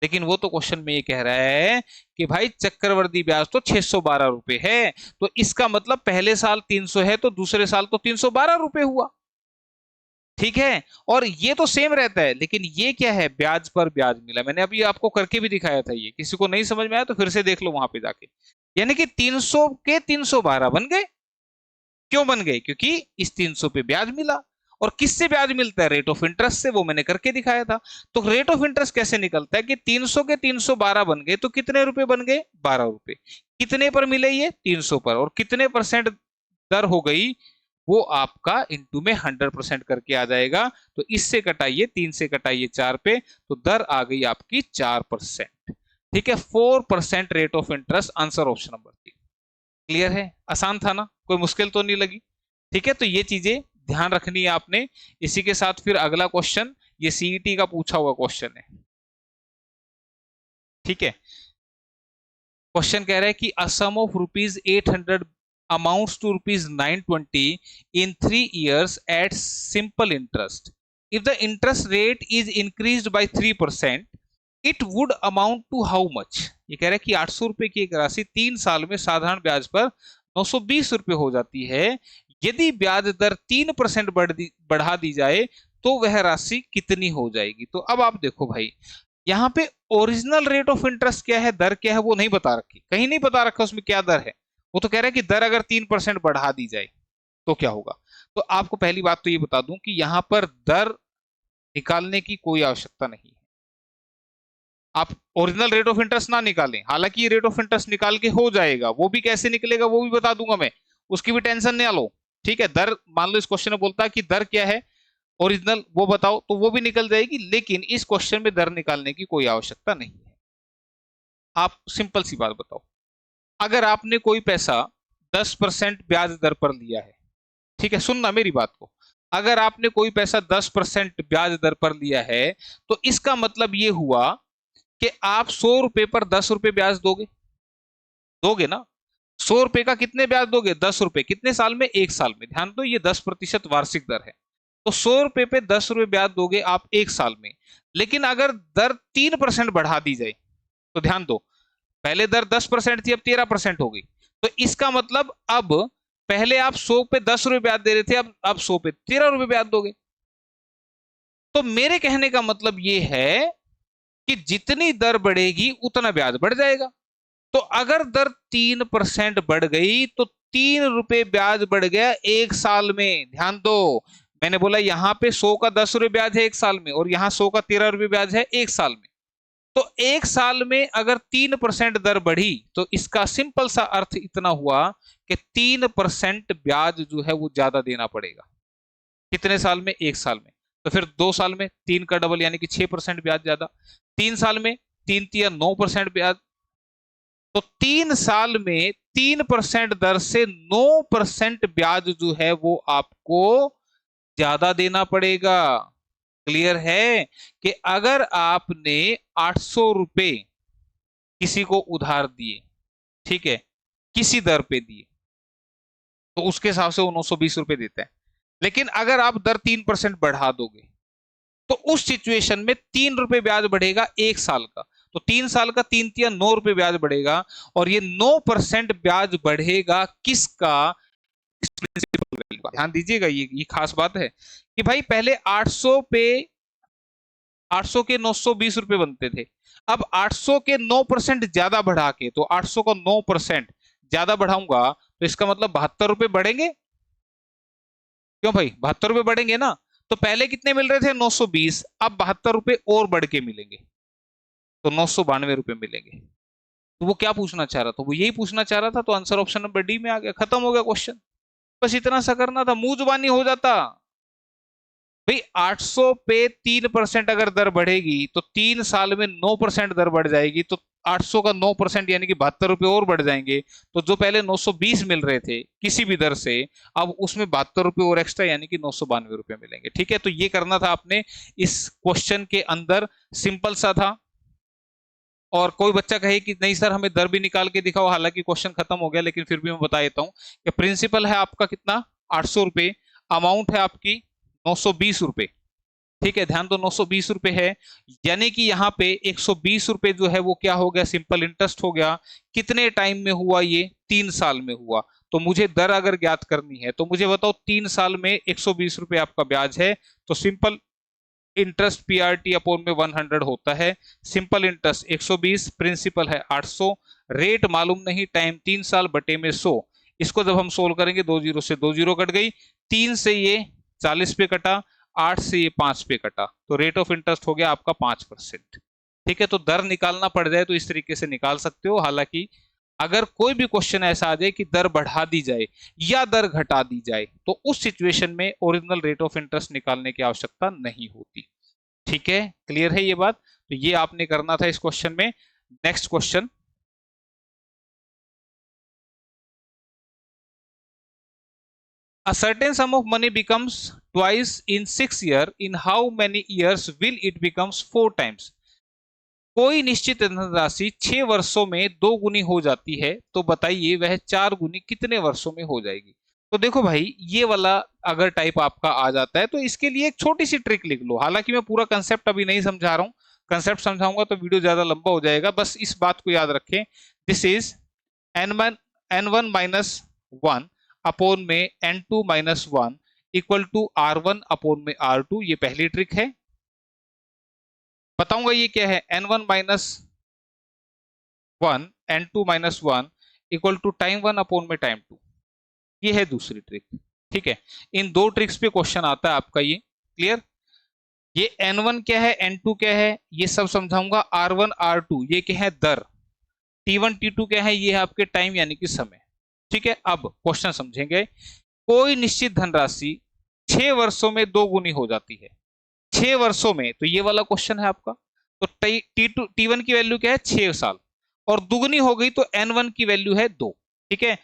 लेकिन वो तो क्वेश्चन में ये कह रहा है कि भाई चक्रवर्ती ब्याज तो 612 रुपए है, तो इसका मतलब पहले साल 300 है तो दूसरे साल तो 312 रुपए हुआ, ठीक है। और ये तो सेम रहता है, लेकिन ये क्या है, ब्याज पर ब्याज मिला। मैंने अभी आपको करके भी दिखाया था, ये किसी को नहीं समझ में आया तो फिर से देख लो वहां पे जाके, यानी कि 300 के 312 बन गए। क्यों बन गए, क्योंकि इस 300 पे ब्याज मिला। और किससे ब्याज मिलता है, रेट ऑफ इंटरेस्ट से, वो मैंने करके दिखाया था। तो रेट ऑफ इंटरेस्ट कैसे निकलता है कि 300 के 312 बन गए तो कितने रुपए बन गए, 12 रुपए। कितने पर मिले, ये 300 पर, और कितने परसेंट दर हो गई, वो आपका इंटू में 100% करके आ जाएगा। तो इससे कटाइए 3 से कटाइए 4 पे, तो दर आ गई आपकी 4%, ठीक है, 4% rate of interest, answer option number 3। Clear है, आसान था ना, कोई मुश्किल तो नहीं लगी, ठीक है। तो ये चीजें ध्यान रखनी है आपने। इसी के साथ फिर अगला क्वेश्चन, ये सीईटी का पूछा हुआ क्वेश्चन है, ठीक है। क्वेश्चन कह रहा है कि अ sum of rupees 800 amounts to rupees 920 in 3 years at simple interest. If the interest rate is increased by 3%, it would amount to how much? ये कह रहा है कि 800 रुपए की एक राशि 3 साल में साधारण ब्याज पर 920 रुपए हो जाती है। यदि ब्याज दर 3% बढ़ा दी जाए तो वह राशि कितनी हो जाएगी। तो अब आप देखो भाई, यहाँ पे ओरिजिनल रेट ऑफ इंटरेस्ट क्या है, दर क्या है, वो नहीं बता रखी, कहीं नहीं बता रखा उसमें क्या दर है। वो तो कह रहा है कि दर अगर 3% बढ़ा दी जाए तो क्या होगा। तो आपको पहली बात तो ये बता दूं कि यहां पर दर निकालने की कोई आवश्यकता नहीं है। आप ओरिजिनल रेट ऑफ इंटरेस्ट ना निकालें, हालांकि ये रेट ऑफ इंटरेस्ट निकाल के हो जाएगा, वो भी कैसे निकलेगा वो भी बता दूंगा मैं, उसकी भी टेंशन नहीं लो, ठीक है। दर मान लो इस क्वेश्चन में बोलता है कि दर क्या है ओरिजिनल, वो बताओ, तो वो भी निकल जाएगी, लेकिन इस क्वेश्चन में दर निकालने की कोई आवश्यकता नहीं है। आप सिंपल सी बात बताओ, अगर आपने कोई पैसा 10% ब्याज दर पर लिया है, ठीक है, सुनना मेरी बात को, अगर आपने कोई पैसा 10% ब्याज दर पर लिया है तो इसका मतलब ये हुआ कि आप 100 रुपए पर 10 रुपए ब्याज दोगे, दोगे ना। 100 रुपए का कितने ब्याज दोगे, 10 रुपए, कितने साल में, 1 साल में। ध्यान दो, ये 10% वार्षिक दर है, तो 100 रुपए पे 10 रुपए ब्याज दोगे आप 1 साल में। लेकिन अगर दर 3% बढ़ा दी जाए, तो ध्यान दो, पहले दर 10% थी, अब 13% हो गई, तो इसका मतलब अब पहले आप 100 पे 10 रुपए ब्याज दे रहे थे, अब 100 पे 13 रुपए ब्याज दोगे। तो मेरे कहने का मतलब ये है कि जितनी दर बढ़ेगी उतना ब्याज बढ़ जाएगा। तो अगर दर 3% बढ़ गई तो 3 रुपए ब्याज बढ़ गया 1 साल में। ध्यान दो, मैंने बोला यहां पे 100 का 10 रुपए ब्याज है 1 साल में, और यहां 100 का 13 रुपए ब्याज है 1 साल में। तो 1 साल में अगर 3% दर बढ़ी तो इसका सिंपल सा अर्थ इतना हुआ कि 3% ब्याज जो है वो ज्यादा देना पड़ेगा। कितने साल में, 1 साल में। तो फिर 2 साल में 3 का डबल यानी कि 6% ब्याज ज्यादा, 3 साल में 3 तिया 9% ब्याज। तो 3 साल में 3% दर से 9% ब्याज जो है वो आपको ज्यादा देना पड़ेगा। क्लियर है कि अगर आपने 800 रुपए किसी को उधार दिए, ठीक है, किसी दर पे दिए, तो उसके हिसाब से वो 920 रुपए देता है। लेकिन अगर आप दर 3% बढ़ा दोगे तो उस सिचुएशन में 3 रुपए ब्याज बढ़ेगा 1 साल का, तो 3 साल का 3 तिया 9 रुपए ब्याज बढ़ेगा, और ये 9% ब्याज बढ़ेगा किसका, इस प्रिंसिपल वैल्यू का। होगा। ध्यान दीजिएगा, ये खास बात है कि भाई पहले 800 पे 800 के 920 रुपए बनते थे। अब 800 के 9% ज्यादा बढ़ा के, तो 800 को 9% ज्यादा बढ़ाऊंगा तो इसका मतलब 72 रुपए बढ़ेंगे। क्यों भाई, 72 रुपए बढ़ेंगे ना। तो पहले कितने मिल रहे थे, 920, अब 72 रुपए और बढ़ के मिलेंगे, तो 992 रुपए मिलेंगे। तो वो क्या पूछना चाह रहा था, वो यही पूछना चाह रहा था, तो आंसर ऑप्शन नंबर डी में आ गया, खत्म हो गया क्वेश्चन। बस इतना सा करना था, मुंह जुबानी हो जाता। भाई 800 पे 3% अगर दर बढ़ेगी तो 3 साल में 9% दर बढ़ जाएगी, तो 800 का 9% यानी कि 72 रुपए और बढ़ जाएंगे। तो जो पहले 920 मिल रहे थे किसी भी दर से, अब उसमें 72 रुपए और एक्स्ट्रा यानी कि 992 रुपए मिलेंगे। ठीक है, तो ये करना था आपने इस क्वेश्चन के अंदर, सिंपल सा था। और कोई बच्चा कहे कि नहीं सर हमें दर भी निकाल के दिखाओ, हालांकि क्वेश्चन खत्म हो गया, लेकिन फिर भी मैं बता देता हूं कि प्रिंसिपल है आपका कितना, 800 रुपए, अमाउंट है आपकी 920 रुपए। ठीक है, ध्यान दो, 920 रुपए है, यानी कि यहाँ पे 120 रुपए जो है वो क्या हो गया, सिंपल इंटरेस्ट हो गया। कितने टाइम में हुआ ये, 3 साल में हुआ। तो मुझे दर अगर ज्ञात करनी है तो मुझे बताओ 3 साल में 120 रुपए आपका ब्याज है, तो सिंपल इंटरेस्ट पीआरटी अपॉन में 100 होता है। सिंपल इंटरेस्ट 120, प्रिंसिपल है 800, रेट मालूम नहीं, टाइम 3 साल बटे में 100। इसको जब हम सोल्व करेंगे, 2 जीरो से 2 जीरो कट गई, 3 से ये 40 पे कटा, 8 से ये 5 पे कटा, तो रेट ऑफ इंटरेस्ट हो गया आपका 5%। ठीक है, तो दर निकालना पड़ जाए तो इस तरीके से निकाल सकते हो। हालांकि अगर कोई भी क्वेश्चन ऐसा आ जाए कि दर बढ़ा दी जाए या दर घटा दी जाए, तो उस सिचुएशन में ओरिजिनल रेट ऑफ इंटरेस्ट निकालने की आवश्यकता नहीं होती। ठीक है, क्लियर है ये बात। तो ये आपने करना था इस क्वेश्चन में। Next question, a certain sum of money becomes twice in 6 years, in how many years will it becomes 4 times? कोई निश्चित धनराशि 6 वर्षों में 2 गुनी हो जाती है, तो बताइए वह 4 गुनी कितने वर्षों में हो जाएगी। तो देखो भाई, ये वाला अगर टाइप आपका आ जाता है तो इसके लिए एक छोटी सी ट्रिक लिख लो। हालांकि मैं पूरा कंसेप्ट अभी नहीं समझा रहा हूँ, कंसेप्ट समझाऊंगा तो वीडियो ज्यादा लंबा हो जाएगा। बस इस बात को याद रखें, this is n1 minus 1 upon में n2 minus 1 equal to r1 upon में r2। ये पहली ट्रिक है, बताऊंगा ये क्या है। n1 minus 1 n2 minus 1 equal to time 1 upon में टाइम 2। ये है दूसरी ट्रिक। ठीक है, इन दो ट्रिक्स पे क्वेश्चन आता है आपका, ये क्लियर। ये n1 क्या है, n2 क्या है, ये सब समझाऊंगा। r1 r2 ये क्या है, दर। t1 t2 क्या है, ये है आपके टाइम यानी कि समय। ठीक है, अब क्वेश्चन समझेंगे। कोई निश्चित धनराशि 6 वर्षों में 2 गुनी हो जाती है। 6 वर्षों में, तो ये वाला क्वेश्चन है आपका। तो T1 की वैल्यू क्या है, 6 साल, और दुगनी हो गई तो N1 की वैल्यू है 2। ठीक है,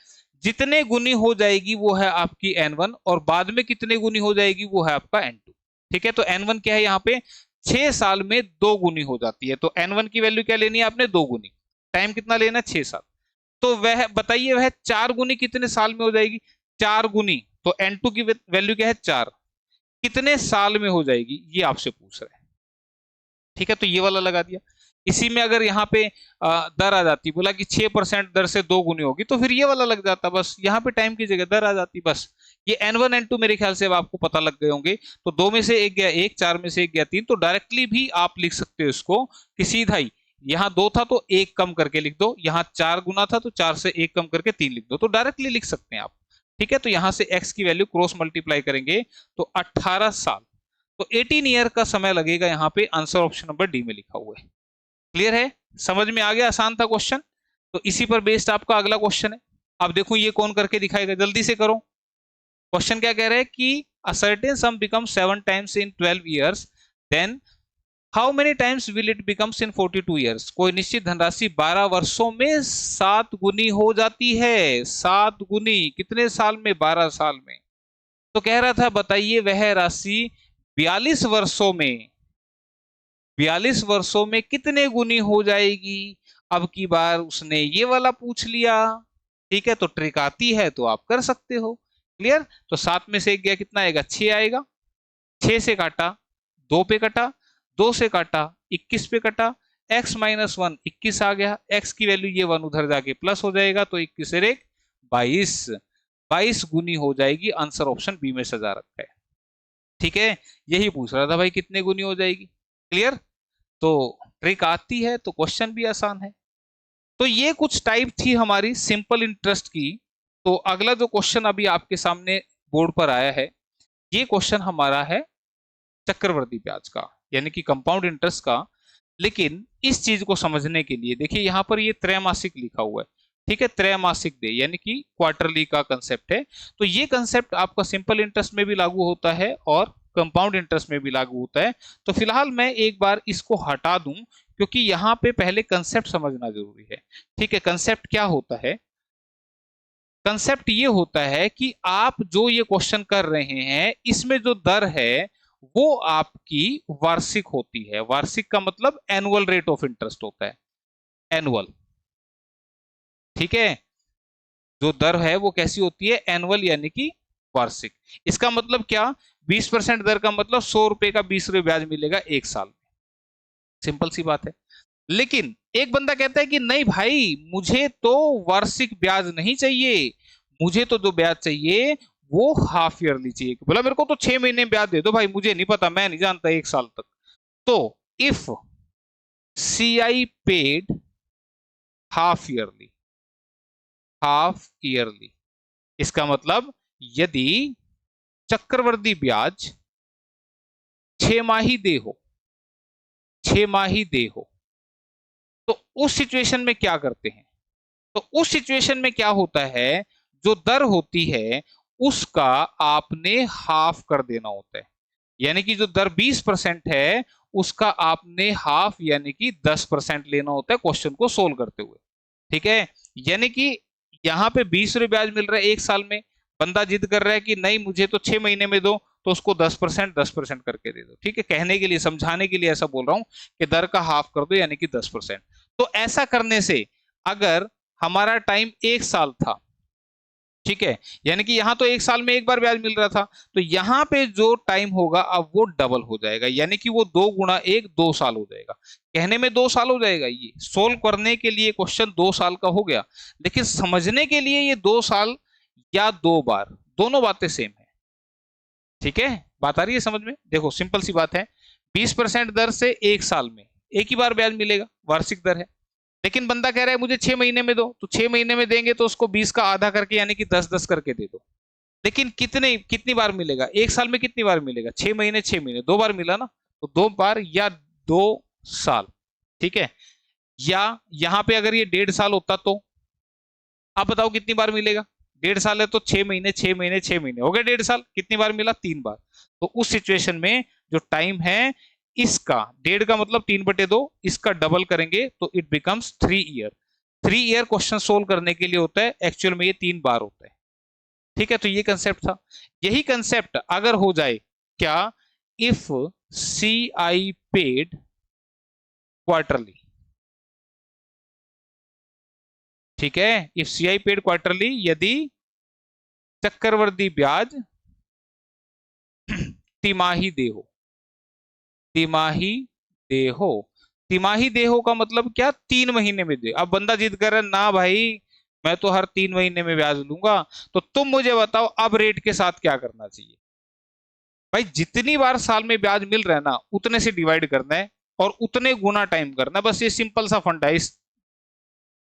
जितने गुनी हो जाएगी वो है आपकी N1, और बाद में कितने गुनी हो जाएगी वो है आपका N2। ठीक है, तो N1 क्या है यहाँ पे, 6 साल में 2 गुनी हो जाती है, तो N1 की वैल्यू क्या लेनी है आपने, 2 गुनी। टाइम कितना लेना है, 6 साल। तो वह बताइए वह 4 गुनी कितने साल में हो जाएगी, 4 गुनी, तो N2 की वैल्यू क्या है, 4, कितने साल में हो जाएगी ये आपसे पूछ रहे हैं। ठीक है, तो ये वाला लगा दिया। इसी में अगर यहाँ पे दर आ जाती, बोला कि 6% दर से 2 गुनी होगी, तो फिर ये वाला लग जाता, बस यहाँ पे टाइम की जगह दर आ जाती बस। ये n1 n2 मेरे ख्याल से अब आपको पता लग गए होंगे। तो 2 में से 1 गया 1, 4 में से 1 गया 3, तो डायरेक्टली भी आप लिख सकते हो इसको कि सीधा ही, यहाँ 2 था तो 1 कम करके लिख दो, यहाँ 4 गुना था तो 4 से 1 कम करके 3 लिख दो, तो डायरेक्टली लिख सकते हैं आप। ठीक है, तो यहां से x की वैल्यू क्रॉस मल्टीप्लाई करेंगे तो 18 साल, तो 18 ईयर का समय लगेगा। यहाँ पे आंसर ऑप्शन नंबर डी में लिखा हुआ है। क्लियर है, समझ में आ गया, आसान था क्वेश्चन। तो इसी पर बेस्ड आपका अगला क्वेश्चन है। अब देखो ये कौन करके दिखाएगा, जल्दी से करो। क्वेश्चन क्या कह रहा है कि a certain sum becomes 7 times in 12 years, then how many times will it becomes in 42 years? कोई निश्चित धनराशि 12 वर्षों में 7 गुनी हो जाती है। 7 गुनी कितने साल में, 12 साल में। तो कह रहा था बताइए वह राशि 42 वर्षों में, 42 वर्षों में कितने गुनी हो जाएगी। अब की बार उसने ये वाला पूछ लिया। ठीक है, तो ट्रिक आती है तो आप कर सकते हो। क्लियर, तो 7 में से 1 गया, कितना आएगा, 6 आएगा। 6 से काटा, 2 पे कटा, 2 से काटा, 21 पे कटा, x माइनस 1 21 आ गया। x की वैल्यू ये 1 उधर जाके प्लस हो जाएगा, तो 21 से 1 22। 22 गुनी हो जाएगी। आंसर ऑप्शन बी में सजा रखा है। ठीक है, यही पूछ रहा था भाई कितने गुनी हो जाएगी। क्लियर? तो ट्रिक आती है तो क्वेश्चन भी आसान है। तो ये कुछ टाइप थी हमारी सिंपल इंटरेस्ट की। तो अगला जो क्वेश्चन अभी आपके सामने बोर्ड पर आया है, ये क्वेश्चन हमारा है चक्रवृद्धि ब्याज का, यानी कि कंपाउंड इंटरेस्ट का। लेकिन इस चीज को समझने के लिए देखिए यहां पर ये त्रैमासिक लिखा हुआ है। ठीक है, त्रैमासिक दे यानी कि क्वार्टरली का कंसेप्ट है। तो ये कंसेप्ट आपका सिंपल इंटरेस्ट में भी लागू होता है और कंपाउंड इंटरेस्ट में भी लागू होता है। तो फिलहाल मैं एक बार इसको हटा दूं, क्योंकि यहाँ पे पहले कंसेप्ट समझना जरूरी है। ठीक है, कंसेप्ट क्या होता है? कंसेप्ट ये होता है कि आप जो ये क्वेश्चन कर रहे हैं इसमें जो दर है वो आपकी वार्षिक होती है। वार्षिक का मतलब एनुअल रेट ऑफ इंटरेस्ट होता है, एनुअल। ठीक है, जो दर है वो कैसी होती है? एनुअल यानी कि वार्षिक। इसका मतलब क्या? 20% दर का मतलब 100 रुपए का 20 रुपए ब्याज मिलेगा एक साल में। सिंपल सी बात है। लेकिन एक बंदा कहता है कि नहीं भाई, मुझे तो वार्षिक ब्याज नहीं चाहिए, मुझे तो जो ब्याज चाहिए वो हाफ ईयरली चाहिए। बोला मेरे को तो 6 महीने ब्याज दे दो भाई, मुझे नहीं पता, मैं नहीं जानता एक साल तक। तो if C I paid half yearly, half yearly, इसका मतलब यदि चक्रवृद्धि ब्याज 6 माही दे हो, 6 माही दे हो, तो उस सिचुएशन में क्या करते हैं? तो उस सिचुएशन में क्या होता है, जो दर होती है उसका आपने हाफ कर देना होता है। यानी कि जो दर 20% है उसका आपने हाफ यानी कि 10% लेना होता है क्वेश्चन को सोल्व करते हुए। ठीक है, यानी कि यहाँ पे 20 रुपये ब्याज मिल रहा है एक साल में, बंदा जिद कर रहा है कि नहीं मुझे तो 6 महीने में दो, तो उसको 10% करके दे दो। ठीक है, कहने के लिए, समझाने के लिए ऐसा बोल रहा हूं कि दर का हाफ कर दो यानी कि 10%। तो ऐसा करने से अगर हमारा टाइम एक साल था, ठीक है, यानी कि यहां तो एक साल में एक बार ब्याज मिल रहा था, तो यहां पे जो टाइम होगा अब वो डबल हो जाएगा, यानी कि वो 2 गुना 1 2 साल हो जाएगा। कहने में 2 साल हो जाएगा, ये सोल्व करने के लिए क्वेश्चन 2 साल का हो गया, लेकिन समझने के लिए ये 2 साल या 2 बार, दोनों बातें सेम है। ठीक है, बात आ रही है समझ में? देखो सिंपल सी बात है, 20% दर से एक साल में एक ही बार ब्याज मिलेगा, वार्षिक दर है। लेकिन बंदा कह रहा है मुझे 6 महीने में दो, तो 6 महीने में देंगे तो उसको 20 का आधा करके यानी कि 10 10 करके दे दो। लेकिन कितनी बार मिलेगा एक साल में? कितनी बार मिलेगा? 6 महीने 6 महीने, 2 बार मिला ना, तो 2 बार या 2 साल। ठीक है, या यहां पे अगर ये 1.5 साल होता तो आप बताओ कितनी बार मिलेगा? 1.5 साल है तो 6 महीने 6 महीने 6 महीने हो गए 1.5 साल। कितनी बार मिला? 3 बार। तो उस सिचुएशन में जो टाइम है इसका, 1.5 का मतलब 3/2, इसका डबल करेंगे तो it becomes 3 year. 3 year question solve करने के लिए होता है, एक्चुअल में ये 3 बार होता है। ठीक है, तो ये कंसेप्ट था। यही कंसेप्ट अगर हो जाए क्या, if C I paid quarterly, ठीक है, if C I paid quarterly, यदि चक्रवर्ती ब्याज तिमाही दे हो, तिमाही दे हो, तिमाही दे हो का मतलब क्या? 3 महीने में दे। अब बंदा जिद कर रहा है ना भाई मैं तो हर 3 महीने में ब्याज लूंगा, तो तुम मुझे बताओ अब रेट के साथ क्या करना चाहिए? भाई जितनी बार साल में ब्याज मिल रहा है ना उतने से डिवाइड करना है और उतने गुना टाइम करना है, बस ये सिंपल सा फंडा है इस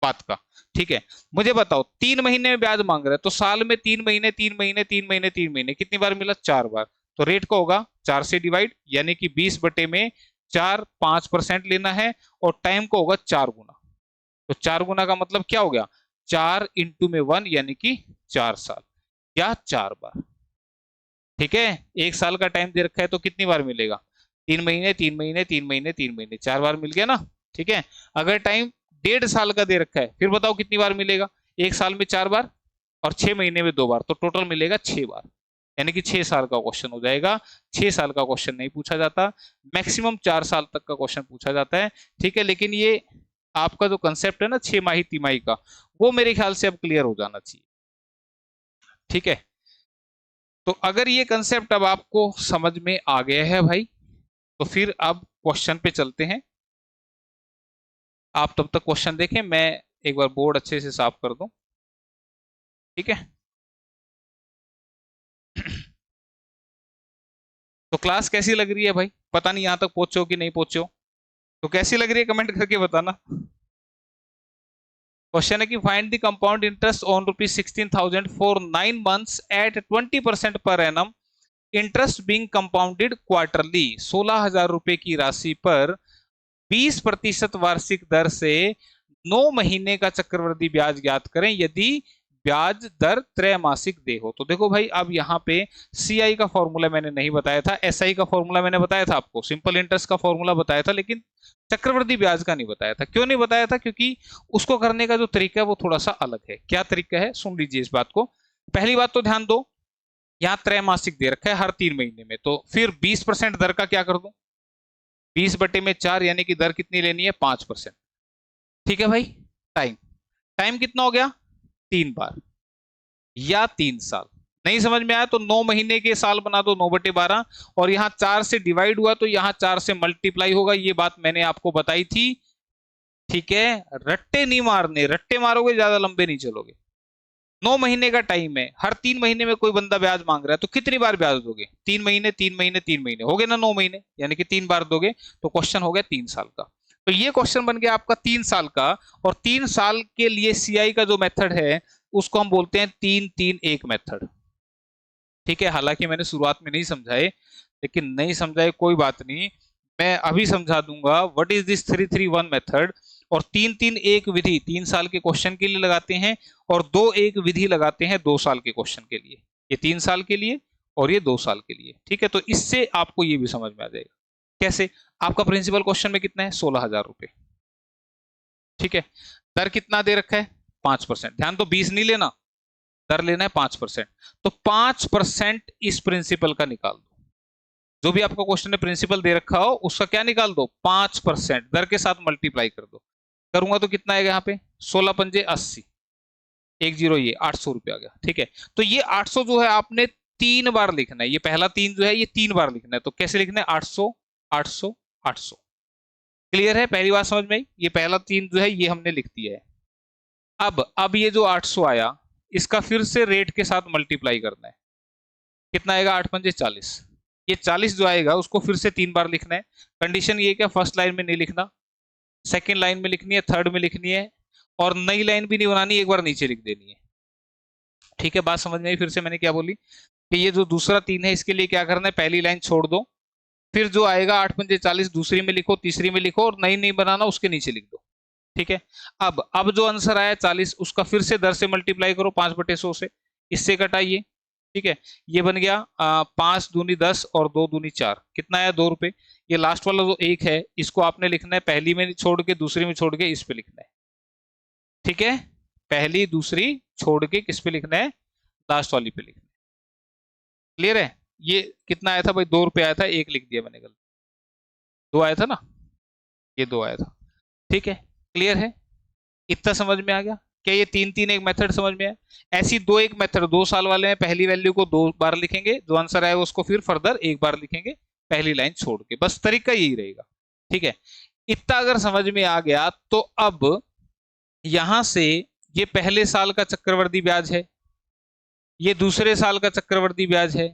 बात का। ठीक है, मुझे बताओ 3 महीने में ब्याज मांग रहा है, तो साल में 3 महीने 3 महीने 3 महीने 3 महीने कितनी बार मिला? 4 बार। तो रेट का होगा 4 से डिवाइड, यानी कि 20/4 5% लेना है, और टाइम को होगा 4 गुना। तो 4 गुना का मतलब क्या हो गया? 4 × 1 यानी कि 4 साल या 4 बार। ठीक है, एक साल का टाइम दे रखा है तो कितनी बार मिलेगा? 3 महीने 3 महीने 3 महीने 3 महीने, 4 बार मिल गया ना। ठीक है, अगर टाइम 1.5 साल का दे रखा है फिर बताओ कितनी बार मिलेगा? एक साल में 4 बार और 6 महीने में 2 बार, तो टोटल मिलेगा 6 बार, यानी कि 6 साल का क्वेश्चन हो जाएगा। 6 साल का क्वेश्चन नहीं पूछा जाता, मैक्सिमम 4 साल तक का क्वेश्चन पूछा जाता है। ठीक है, लेकिन ये आपका जो कंसेप्ट है ना 6 माही तिमाही का, वो मेरे ख्याल से अब क्लियर हो जाना चाहिए। ठीक है, तो अगर ये कंसेप्ट अब आपको समझ में आ गया है भाई, तो फिर अब क्वेश्चन पे चलते हैं। आप तब तक क्वेश्चन देखें, मैं एक बार बोर्ड अच्छे से साफ कर दूं। ठीक है, तो क्लास कैसी लग रही है भाई, पता नहीं यहां तक पहुंचे हो कि नहीं पहुंचे हो, तो कैसी लग रही है कमेंट करके बताना। क्वेश्चन है कि find the compound interest on ₹16,000 for 9 months at 20% per annum, interest being compounded quarterly. 16,000 रुपए की राशि पर 20% वार्षिक दर से 9 महीने का चक्रवृद्धि ब्याज ज्ञात करें यदि ब्याज दर त्रैमासिक दे हो। तो देखो भाई, अब यहाँ पे सीआई का फॉर्मूला मैंने नहीं बताया था, एसआई का फॉर्मूला मैंने बताया था आपको, सिंपल इंटरेस्ट का फॉर्मूला बताया था, लेकिन चक्रवृद्धि ब्याज का नहीं बताया था। क्यों नहीं बताया था? क्योंकि उसको करने का जो तरीका है वो थोड़ा सा अलग है। क्या तरीका है, सुन लीजिए इस बात को। पहली बात तो ध्यान दो, यहाँ त्रैमासिक दे रखा है हर 3 महीने में, तो फिर 20% दर का क्या कर दूं, 20/4, यानी कि दर कितनी लेनी है, 5%। ठीक है भाई। टाइम, टाइम कितना हो गया, 3 बार या 3 साल। नहीं समझ में आया तो 9 महीने के साल बना दो, 9/12, और यहाँ 4 से डिवाइड हुआ तो यहाँ 4 से मल्टीप्लाई होगा। ये बात मैंने आपको बताई थी। ठीक है, रट्टे नहीं मारने, रट्टे मारोगे ज्यादा लंबे नहीं चलोगे। 9 महीने का टाइम है, हर 3 महीने में कोई बंदा ब्याज मांग रहा है, तो कितनी बार ब्याज दोगे, 3 महीने 3 महीने 3 महीने, हो गए ना 9 महीने, यानी कि 3 बार दोगे। तो क्वेश्चन हो गया 3 साल का। तो ये क्वेश्चन बन गया आपका 3 साल का। और 3 साल के लिए सीआई का जो मेथड है उसको हम बोलते हैं 3-3-1 मेथड। ठीक है, हालांकि मैंने शुरुआत में नहीं समझाए, लेकिन नहीं समझाए कोई बात नहीं, मैं अभी समझा दूंगा। What is this 3-3-1 method. और 3-3-1 विधि 3 साल के क्वेश्चन के लिए लगाते हैं, और 2-1 विधि लगाते हैं 2 साल के क्वेश्चन के लिए। ये 3 साल के लिए और ये 2 साल के लिए। ठीक है, तो इससे आपको ये भी समझ में आ जाएगा कैसे। आपका प्रिंसिपल क्वेश्चन में कितना है, 16,000 रुपए। ठीक है, दर कितना दे रखा है, 5%। ध्यान तो 20 नहीं लेना, दर लेना है 5%। तो 5% इस प्रिंसिपल का निकाल दो। जो भी आपका क्वेश्चन में प्रिंसिपल दे रखा हो उसका क्या निकाल दो, 5%, दर के साथ मल्टीप्लाई कर दो। करूंगा तो कितना आएगा यहाँ पे, 16×5 = 80, 10 ये 800 रुपये आ गया। ठीक है, तो ये 800 जो है आपने 3 बार लिखना है। ये पहला 3 जो है ये 3 बार लिखना है। तो कैसे लिखना है, 800 800 800। क्लियर है, पहली बात समझ में आई। ये पहला 3 जो है ये हमने लिख दिया है। अब ये जो 800 आया, इसका फिर से रेट के साथ मल्टीप्लाई करना है। कितना आएगा, 8×5 = 40। ये 40 जो आएगा उसको फिर से 3 बार लिखना है। कंडीशन ये क्या, फर्स्ट लाइन में नहीं लिखना, सेकेंड लाइन में लिखनी है, थर्ड में लिखनी है, और नई लाइन भी नहीं बनानी, एक बार नीचे लिख देनी है। ठीक है, बात समझ में आई। फिर से मैंने क्या बोली कि ये जो दूसरा 3 है इसके लिए क्या करना है, पहली लाइन छोड़ दो, फिर जो आएगा 8×5 = 40 दूसरी में लिखो, तीसरी में लिखो, और नई नहीं बनाना, उसके नीचे लिख दो। ठीक है, अब जो आंसर आया 40, उसका फिर से दर से मल्टीप्लाई करो 5/100 से, इससे घटाइए। ठीक है, ये बन गया 5×2 = 10 और 2×2 = 4, कितना आया, 2 रुपए। ये लास्ट वाला जो 1 है इसको आपने लिखना है पहली में छोड़ के, दूसरी में छोड़ के, इस पे लिखना है। ठीक है, पहली दूसरी छोड़ के किस पे लिखना है, लास्ट वाली पे लिखना है। क्लियर है। ये कितना आया था भाई, 2 रुपए आया था, 1 लिख दिया मैंने गलत, 2 आया था ना, ये 2 आया था। ठीक है, क्लियर है, इतना समझ में आ गया। क्या ये 3-3-1 मेथड समझ में आया। ऐसी 2-1 मेथड 2 साल वाले में पहली वैल्यू को 2 बार लिखेंगे, जो आंसर आएगा उसको फिर फर्दर 1 बार लिखेंगे, पहली लाइन छोड़ के, बस तरीका यही रहेगा। ठीक है, इतना अगर समझ में आ गया तो अब यहां से ये पहले साल का चक्रवर्ती ब्याज है, ये दूसरे साल का चक्रवर्ती ब्याज है,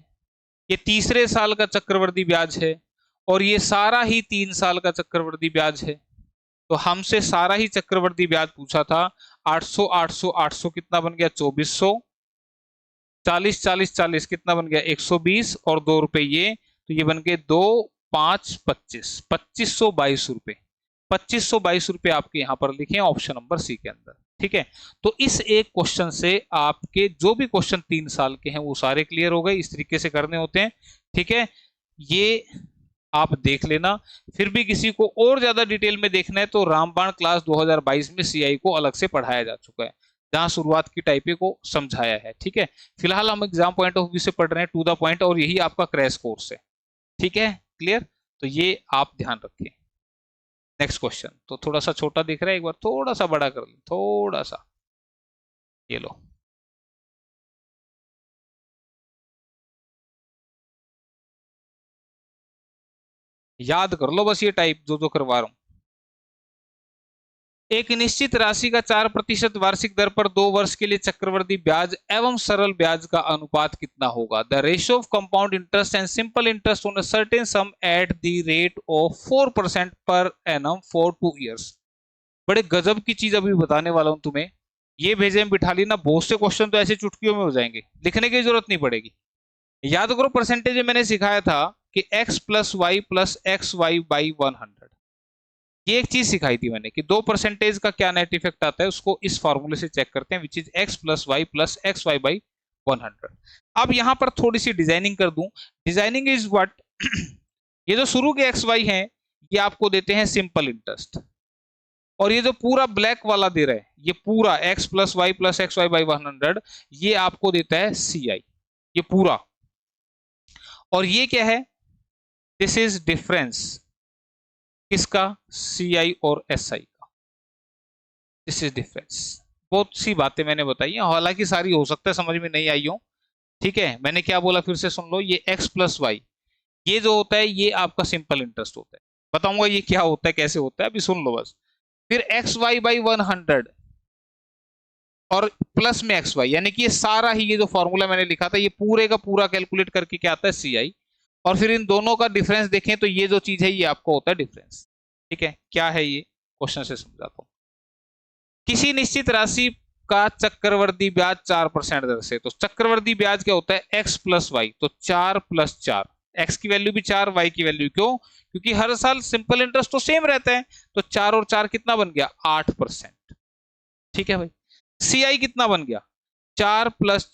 ये तीसरे साल का चक्रवर्ती ब्याज है, और ये सारा ही 3 साल का चक्रवर्ती ब्याज है। तो हमसे सारा ही चक्रवर्ती ब्याज पूछा था। 800 800 800 कितना बन गया, 2400। 40 40 40 कितना बन गया, 120, और 2 रुपए ये, तो ये बन गए 2×5 = 25, 2522 रुपए। 2522 रुपए आपके यहाँ पर लिखे ऑप्शन नंबर सी के अंदर। ठीक है, तो इस एक क्वेश्चन से आपके जो भी क्वेश्चन 3 साल के हैं वो सारे क्लियर हो गए। इस तरीके से करने होते हैं। ठीक है, ये आप देख लेना। फिर भी किसी को और ज्यादा डिटेल में देखना है तो रामबाण क्लास 2022 में सीआई को अलग से पढ़ाया जा चुका है, जहां शुरुआत की टाइपे को समझाया है। ठीक है, फिलहाल हम एग्जाम पॉइंट ऑफ व्यू से पढ़ रहे हैं, टू द पॉइंट, और यही आपका क्रैश कोर्स है। ठीक है, क्लियर, तो ये आप ध्यान रखें। नेक्स्ट क्वेश्चन तो थोड़ा सा छोटा दिख रहा है, एक बार थोड़ा सा बड़ा कर लें, थोड़ा सा, ये लो। याद कर लो बस ये टाइप जो जो करवा रहा हूं। एक निश्चित राशि का 4% वार्षिक दर पर 2 वर्ष के लिए चक्रवृद्धि ब्याज एवं सरल ब्याज का अनुपात कितना होगा? The ratio of compound interest and simple interest on a certain some at the rate of 4% per annum for 2 years. बड़े गजब की चीज अभी बताने वाला हूं तुम्हें। ये भेजे में बिठा ली ना, बहुत से क्वेश्चन तो ऐसे चुटकियों में हो जाएंगे, लिखने की जरूरत नहीं पड़ेगी। याद करो, परसेंटेज में मैंने सिखाया था कि x plus Y plus X Y by 100। ये एक चीज सिखाई थी मैंने कि 2% का क्या नेट इफेक्ट आता है, उसको इस फॉर्मूले से चेक करते हैं, which is x plus Y plus X Y by 100। अब यहां पर थोड़ी सी डिजाइनिंग कर दूं। डिजाइनिंग इज व्हाट ये जो शुरू के एक्स वाई हैं ये आपको देते हैं सिंपल इंटरेस्ट, और ये जो पूरा ब्लैक वाला दे रहा है ये पूरा x plus Y plus X Y by 100 ये आपको देता है सी आई, ये पूरा। और ये क्या है? दिस इज डिफरेंस किसका? सी आई और एस आई का। This is difference. बहुत सी बातें मैंने बताई हैं, हालांकि सारी हो सकता है समझ में नहीं आई हो। ठीक है, मैंने क्या बोला फिर से सुन लो। ये x प्लस वाई ये जो होता है ये आपका सिंपल इंटरेस्ट होता है। बताऊंगा ये क्या होता है, कैसे होता है, अभी सुन लो बस। फिर एक्स वाई बाई 100 और प्लस में एक्स वाई, यानी कि ये सारा ही, ये जो फॉर्मूला मैंने लिखा था ये पूरे का पूरा कैलकुलेट करके क्या आता है? सी आई। और फिर इन दोनों का डिफरेंस देखें तो ये जो चीज है ये आपको होता है डिफरेंस। ठीक है, क्या है ये? क्वेश्चन से समझाता हूं। किसी निश्चित राशि का चक्रवर्ती ब्याज 4% दर से, तो चक्रवर्ती ब्याज क्या होता है? एक्स प्लस वाई, तो 4 प्लस 4, एक्स की वैल्यू भी 4, वाई की वैल्यू, क्यों? क्योंकि हर साल सिंपल इंटरेस्ट तो सेम रहता है, तो 4 और 4 कितना बन गया? 8%। ठीक है भाई। सी आई कितना बन गया? 4 प्लस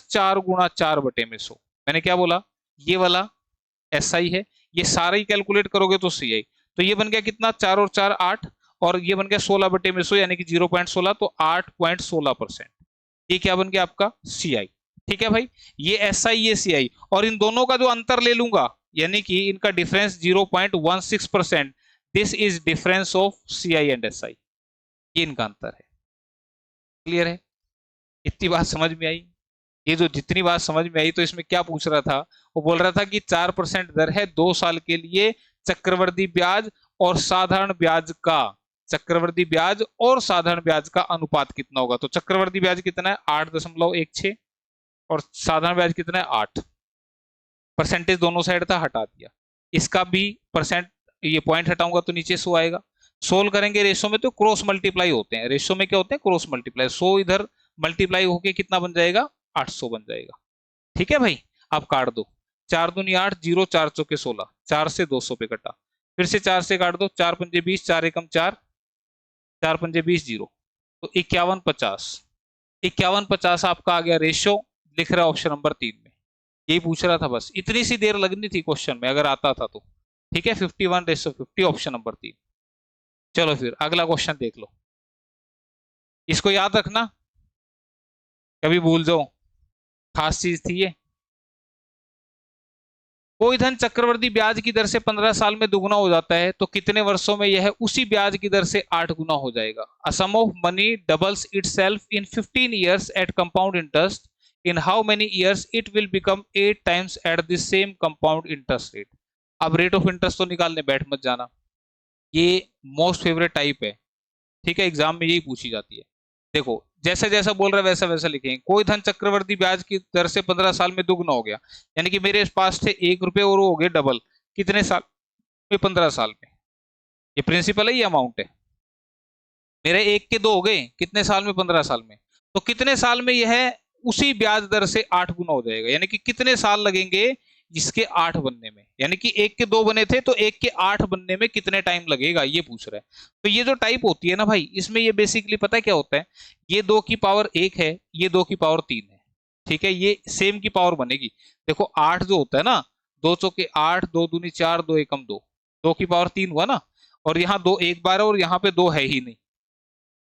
4 गुणा 4/100। मैंने क्या बोला? ये वाला एस आई है, ये सारा ही कैलकुलेट करोगे तो सी आई। तो ये बन गया कितना? 4 और 4 8, और ये बन गया 16/100 यानी कि 0.16, तो 8.16%। ये क्या बन गया आपका? सी आई। ठीक है भाई, ये एस आई ये सी आई, और इन दोनों का जो अंतर ले लूंगा यानी कि इनका difference 0.16%। This is difference of C I and S I, ये इनका अंतर है। क्लियर है? इतनी बात समझ में आई? ये जो जितनी बात समझ में आई, तो इसमें क्या पूछ रहा था? वो बोल रहा था कि 4% दर है 2 साल के लिए, चक्रवृद्धि ब्याज और साधारण ब्याज का, चक्रवृद्धि ब्याज और साधारण ब्याज का अनुपात कितना होगा? तो चक्रवृद्धि ब्याज कितना है? 8.16, और साधारण ब्याज कितना है? 8। परसेंटेज दोनों साइड था, हटा दिया। इसका भी परसेंट, ये पॉइंट हटाऊंगा तो नीचे 100 आएगा। सोल्व करेंगे रेशो में तो क्रॉस मल्टीप्लाई होते हैं, रेशो में क्या होते हैं? Cross multiply. 100 इधर मल्टीप्लाई होके कितना बन जाएगा? 800 बन जाएगा। ठीक है भाई, आप काट दो। 4 दूनी 8, 0 4 चौके 16, 4 से 200 पे कटा। फिर से 4 से काट दो, 4 पंजे 20, 4 एकम 4, 4 पंजे 20, 0, तो 5150। 5150 आपका आ गया रेशो, लिख रहा है ऑप्शन नंबर 3 में। यही पूछ रहा था, बस इतनी सी देर लगनी थी क्वेश्चन में अगर आता था तो। ठीक है, 51:50, ऑप्शन नंबर 3। चलो फिर अगला क्वेश्चन देख लो, इसको याद रखना, कभी भूल जाओ, खास चीज थी ये। कोई धन चक्रवृद्धि ब्याज की दर से 15 साल में दुगुना हो जाता है तो कितने वर्षों में यह उसी ब्याज की दर से 8 गुना हो जाएगा? A sum of money doubles itself in 15 years at compound interest, in how many years it will become 8 times at the same compound interest rate? अब रेट ऑफ इंटरेस्ट तो निकालने बैठ मत जाना, ये मोस्ट फेवरेट टाइप है। ठीक है, एग्जाम में यही पूछी जाती है। देखो, जैसा जैसा बोल रहा है वैसा वैसा लिखेंगे। कोई धन चक्रवर्ती ब्याज की दर से 15 साल में दुगना हो गया, यानी कि मेरे पास थे 1 रुपए और वो हो गए डबल, कितने साल में? 15 साल में। ये प्रिंसिपल है, ये अमाउंट है। मेरे 1 के 2 हो गए, कितने साल में? 15 साल में। तो कितने साल में यह उसी ब्याज दर से 8 गुना हो जाएगा, यानी कि कितने साल लगेंगे इसके 8 बनने में? यानी कि 1 के 2 बने थे तो 1 के 8 बनने में कितने टाइम लगेगा, ये पूछ रहा है। तो ये जो टाइप होती है ना भाई, इसमें ये बेसिकली पता है क्या होता है? ये 2 की पावर 1 है, ये 2 की पावर 3 है। ठीक है, ये सेम की पावर बनेगी। देखो 8 जो होता है ना, 2 चौके 8, 2 दूनी 4, 2 एकम 2, 2 की पावर 3 हुआ ना, और यहाँ 2 एक बार है और यहाँ पे 2 है ही नहीं।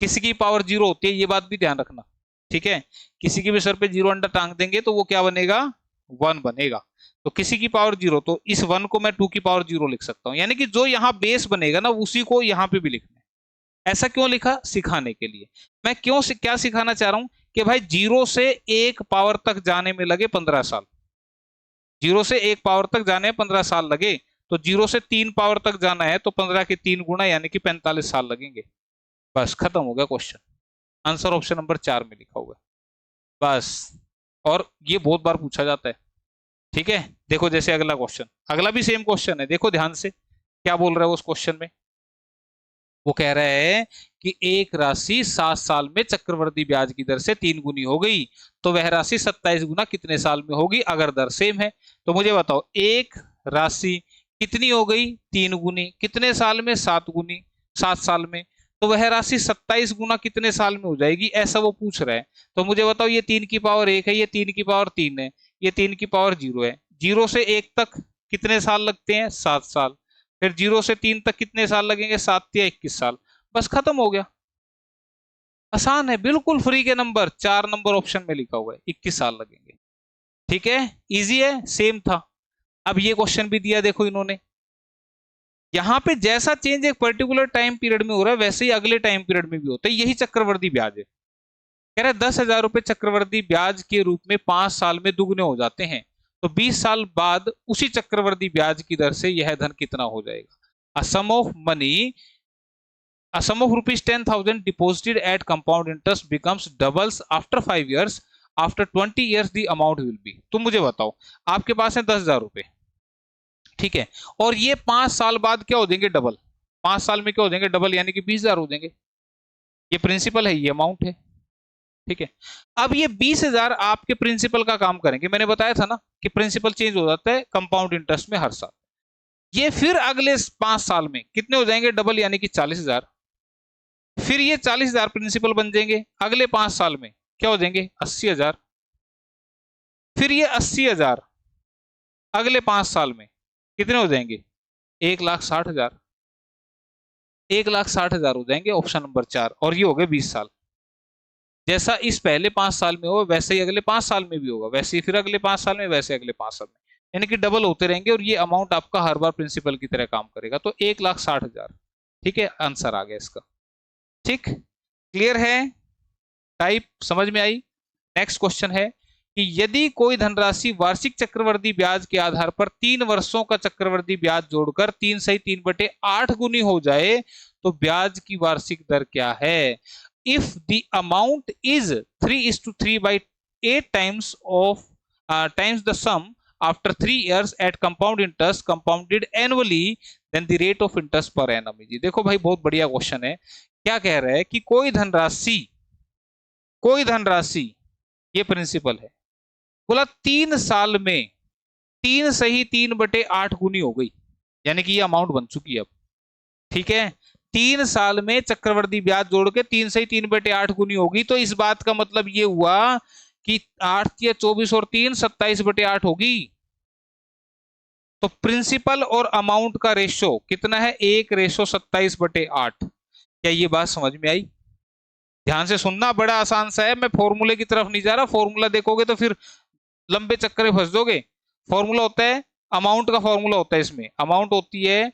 किसी की पावर 0 होती है, ये बात भी ध्यान रखना। ठीक है, किसी के भी सर पे 0 अंडा टांग देंगे तो वो क्या बनेगा? 1 बनेगा। तो किसी की पावर 0, तो इस 1 को मैं 2 की पावर 0 लिख सकता हूं, यानी कि जो यहाँ बेस बनेगा ना उसी को यहाँ पे भी लिखना है। ऐसा क्यों लिखा? सिखाने के लिए। मैं क्या सिखाना चाह रहा हूं कि भाई 0 से 1 पावर तक जाने में लगे 15 साल, 0 से 1 पावर तक जाने में 15 साल लगे, तो 0 से 3 पावर तक जाना है तो 15 के 3 गुना यानी कि 45 साल लगेंगे। बस खत्म हो गया क्वेश्चन। आंसर ऑप्शन नंबर 4 में लिखा हुआ है बस। और ये बहुत बार पूछा जाता है। ठीक है, देखो जैसे अगला क्वेश्चन, अगला भी सेम क्वेश्चन है, देखो ध्यान से क्या बोल रहा है उस क्वेश्चन में। वो कह रहा है कि एक राशि 7 साल में चक्रवृद्धि ब्याज की दर से 3 गुनी हो गई, तो वह राशि 27 गुना कितने साल में होगी अगर दर सेम है। तो मुझे बताओ एक राशि कितनी हो गई 3 गुनी, कितने साल में 7 गुनी, 7 साल में। तो वह राशि 27 गुना कितने साल में हो जाएगी, ऐसा वो पूछ रहा है। तो मुझे बताओ ये 3 की पावर 1 है, ये 3 की पावर 3 है, ये 3 की पावर 0 है। 0 से 1 तक कितने साल लगते हैं, 7 साल। फिर 0 से 3 तक कितने साल लगेंगे, 7 या 21 साल। बस खत्म हो गया। आसान है बिल्कुल, फ्री के नंबर 4 नंबर ऑप्शन में लिखा हुआ है 21 साल लगेंगे। ठीक है, इजी है, सेम था। अब ये क्वेश्चन भी दिया देखो इन्होंने, यहां पे जैसा चेंज एक पर्टिकुलर टाइम पीरियड में हो रहा है वैसे ही अगले टाइम पीरियड में भी होता है, यही चक्रवृद्धि ब्याज है। कह रहा है 10,000 रुपए चक्रवृद्धि ब्याज के रूप में 5 साल में दुगने हो जाते हैं, तो 20 साल बाद उसी चक्रवृद्धि ब्याज की दर से यह धन कितना हो जाएगा। A sum of money, a sum of rupees 10,000 deposited at compound interest becomes doubles after 5 years. After 20 years the amount will be। तुम मुझे बताओ, आपके पास है 10,000 रुपए, ठीक है, और ये 5 साल बाद क्या हो जाएंगे, डबल। 5 साल में क्या हो जाएंगे, डबल, यानी कि 20,000 हो जाएंगे। ये प्रिंसिपल है, ये अमाउंट है। ठीक है, अब ये 20,000 आपके प्रिंसिपल का काम करेंगे। मैंने बताया था ना कि प्रिंसिपल चेंज हो जाता है कंपाउंड इंटरेस्ट में हर साल। ये फिर अगले 5 साल में कितने हो जाएंगे, डबल, यानी कि 40,000। फिर ये 40,000 प्रिंसिपल बन जाएंगे, अगले 5 साल में क्या हो जाएंगे, 80,000। फिर ये 80,000 अगले 5 साल में कितने हो जाएंगे, 1,60,000। 1,60,000 हो जाएंगे ऑप्शन नंबर 4, और ये हो गए 20 साल। जैसा इस पहले 5 साल में हो वैसे ही अगले 5 साल में भी होगा, वैसे ही फिर अगले 5 साल में, वैसे अगले 5 साल में, यानी कि डबल होते रहेंगे, और ये अमाउंट आपका हर बार प्रिंसिपल की तरह काम करेगा। तो 1,60,000, ठीक है, आंसर आ गया इसका। ठीक, क्लियर है, टाइप समझ में आई। नेक्स्ट क्वेश्चन है कि यदि कोई धनराशि वार्षिक चक्रवृद्धि ब्याज के आधार पर 3 वर्षों का चक्रवृद्धि ब्याज जोड़कर 3/3/8 गुनी हो जाए तो ब्याज की वार्षिक दर क्या है। If the amount is 3:3/8 times the sum after 3 years at compound interest compounded annually then the rate of interest per annum। जी देखो भाई, बहुत बढ़िया क्वेश्चन है। क्या कह रहा है कि कोई धनराशि, ये प्रिंसिपल है, बोला 3 साल में 3/3/8 गुनी हो गई, यानी कि ये अमाउंट बन चुकी है अब। ठीक है, 3 साल में चक्रवृद्धि ब्याज जोड़ के 3/3/8 गुनी होगी, तो इस बात का मतलब ये हुआ कि 8 या 24 और 3 27/8 होगी। तो प्रिंसिपल और अमाउंट का रेशो कितना है, 1:27/8। क्या ये बात समझ में आई। ध्यान से सुनना, बड़ा आसान सा है, मैं फॉर्मूले की तरफ नहीं जा रहा, फॉर्मूला देखोगे तो फिर लंबे चक्कर में फंस दोगे। फॉर्मूला होता है, अमाउंट का फॉर्मूला होता है, इसमें अमाउंट होती है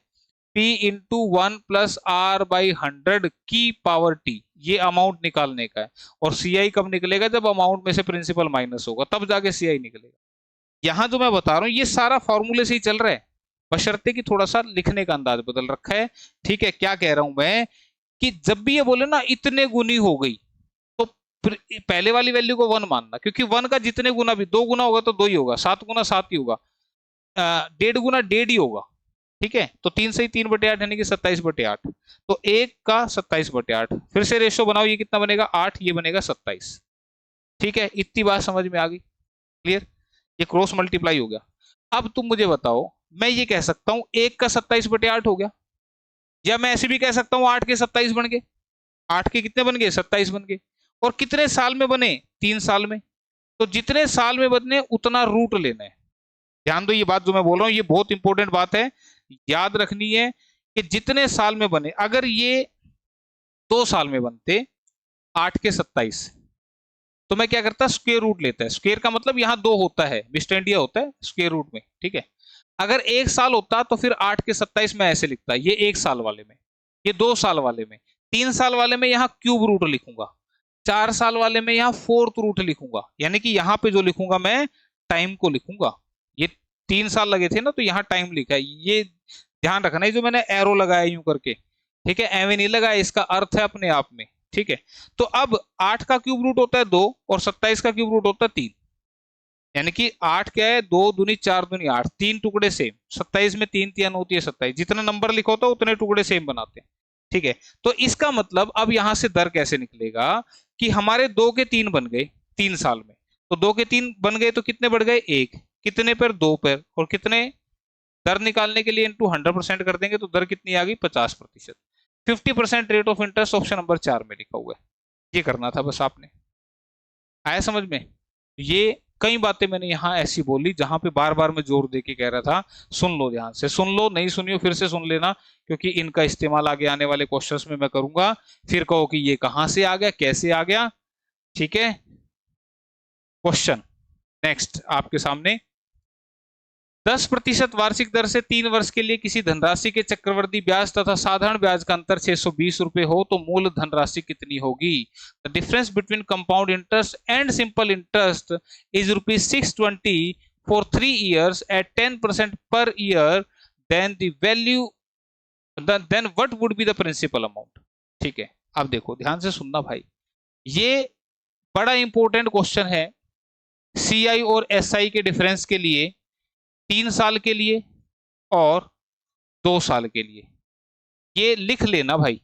P इंटू 1 + R/100 की पावर T। ये अमाउंट निकालने का है। और CI कब निकलेगा, जब अमाउंट में से प्रिंसिपल माइनस होगा, तब जाके CI निकलेगा। यहां जो मैं बता रहा हूं ये सारा फॉर्मूले से ही चल रहा है, बशर्ते कि थोड़ा सा लिखने का अंदाज बदल रखा है। ठीक है, क्या कह रहा हूं मैं कि जब भी ये बोले ना इतने गुनी हो गई, तो पहले वाली वैल्यू को 1 मानना, क्योंकि 1 का जितने गुना भी 2 गुना होगा तो 2 ही होगा, 7 गुना 7 ही होगा, 1.5 गुना 1.5 ही होगा। ठीक है, तो 3/3/8 यानी कि 27/8, तो 1 का 27/8। फिर से रेशो बनाओ, ये कितना बनेगा 8, ये बनेगा 27। ठीक है, इतनी बात समझ में आ गई, क्लियर। ये क्रॉस मल्टीप्लाई हो गया। अब तुम मुझे बताओ, मैं ये कह सकता हूं 1 का 27/8 हो गया, या मैं ऐसे भी कह सकता हूं 8 के 27 बन गए। 8 के कितने बन गए, 27 बन गए। और कितने साल में बने, 3 साल में। तो जितने साल में बने उतना रूट लेना है। ध्यान दो, ये बात जो मैं बोल रहा हूं ये बहुत इंपॉर्टेंट बात है, याद रखनी है कि जितने साल में बने, अगर ये 2 साल में बनते 8 के 27, तो मैं क्या करता, स्क्वायर रूट लेता है। स्क्वायर का मतलब यहाँ 2 होता है, मिस्टर इंडिया होता है स्क्वायर रूट में। ठीक है, अगर 1 साल होता तो फिर 8 के 27 में ऐसे लिखता, ये 1 साल वाले में, ये 2 साल वाले में, 3 साल वाले में यहाँ क्यूब रूट लिखूंगा, 4 साल वाले में यहाँ 4th रूट लिखूंगा, यानी कि यहाँ पे जो लिखूंगा मैं टाइम को लिखूंगा। ये 3 साल लगे थे ना, तो यहाँ टाइम लिखा है, ये ध्यान रखना है। जो मैंने एरो लगाया यूं करके, ठीक है, एवं नहीं लगा, इसका अर्थ है अपने आप में। ठीक है, तो अब 8 का क्यूब रूट होता है 2 और 27 का क्यूब रूट होता है 3। यानी कि 8 क्या है, 2 दूनी 4 दूनी 8, 3 टुकड़े सेम। 27 में 3 3 होती है 27, जितना नंबर लिखा होता है उतने टुकड़े सेम बनाते हैं। ठीक है, तो इसका मतलब अब यहां से दर कैसे निकलेगा कि हमारे 2 के 3 बन गए 3 साल में। तो 2 के 3 बन गए तो कितने बढ़ गए, 1 कितने पर, 2 पर, और कितने, दर निकालने के लिए इंटू 100% कर देंगे तो दर कितनी आ गई, 50%। 50% rate of interest option number 4 में लिखा हुआ है। ये करना था बस आपने। आया समझ में? ये कई बातें मैंने यहाँ ऐसी बोली जहां पे बार बार मैं जोर दे के कह रहा था सुन लो, ध्यान से सुन लो, नहीं सुनियो फिर से सुन लेना, क्योंकि इनका इस्तेमाल आगे आने वाले क्वेश्चंस में मैं करूंगा। फिर कहो कि ये कहां से आ गया, कैसे आ गया। ठीक है, क्वेश्चन नेक्स्ट आपके सामने। 10% वार्षिक दर से 3 वर्ष के लिए किसी धनराशि के चक्रवृद्धि ब्याज तथा साधारण ब्याज का अंतर 620 रुपए हो तो मूल धनराशि कितनी होगी? The difference between compound interest and simple interest is ₹620 for 3 years at 10% per year. Then the value, then what would be the principal amount? ठीक है, अब देखो ध्यान से सुनना भाई, ये बड़ा इंपॉर्टेंट क्वेश्चन है सीआई और एसआई के डिफरेंस के लिए, 3 साल के लिए और 2 साल के लिए। ये लिख लेना भाई,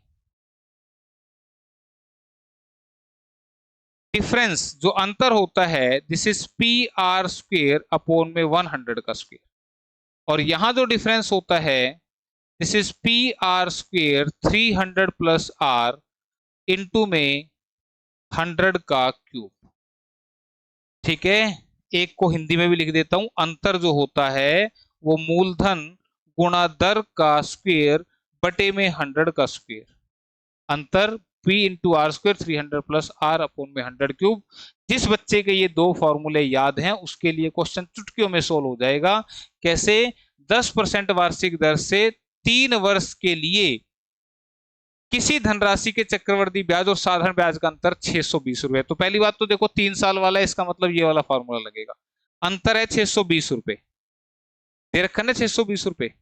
डिफरेंस जो अंतर होता है this is P R square upon में 100 का स्क्वेयर, और यहां जो डिफरेंस होता है this is P R square 300 plus R into में 100 का क्यूब। ठीक है, एक को हिंदी में भी लिख देता हूं, अंतर जो होता है वो मूलधन गुणा दर का स्क्वेयर बटे में 100 का स्क्वेयर, अंतर P into R square 300 plus R upon में 100 क्यूब। जिस बच्चे के ये दो फॉर्मूले याद हैं उसके लिए क्वेश्चन चुटकियों में सोल्व हो जाएगा। कैसे? 10% वार्षिक दर से 3 वर्ष के लिए किसी धनराशि के चक्रवर्ती ब्याज और साधारण ब्याज का अंतर 620 रुपए। तो पहली बात तो देखो 3 साल वाला है, इसका मतलब ये वाला फॉर्मूला लगेगा। अंतर है 620 रुपए, दे रखा है 620 रुपए।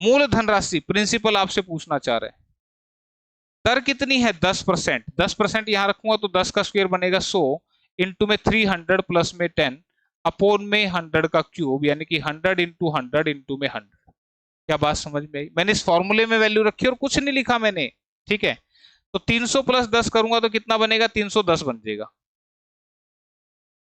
मूल धनराशि प्रिंसिपल आपसे पूछना चाह रहे हैं, दर कितनी है 10%। 10% यहां रखूंगा तो 10 का स्क्वायर बनेगा 100 इंटू में 300 प्लस में 10 अपोन में 100 का क्यूब, यानी कि 100 इंटू 100 इंटू में 100। क्या बात समझ में आई? मैंने इस फॉर्मूले में वैल्यू रखी और कुछ नहीं लिखा मैंने। ठीक है, तो 300 प्लस 10 करूंगा तो कितना बनेगा, 310 बन जाएगा।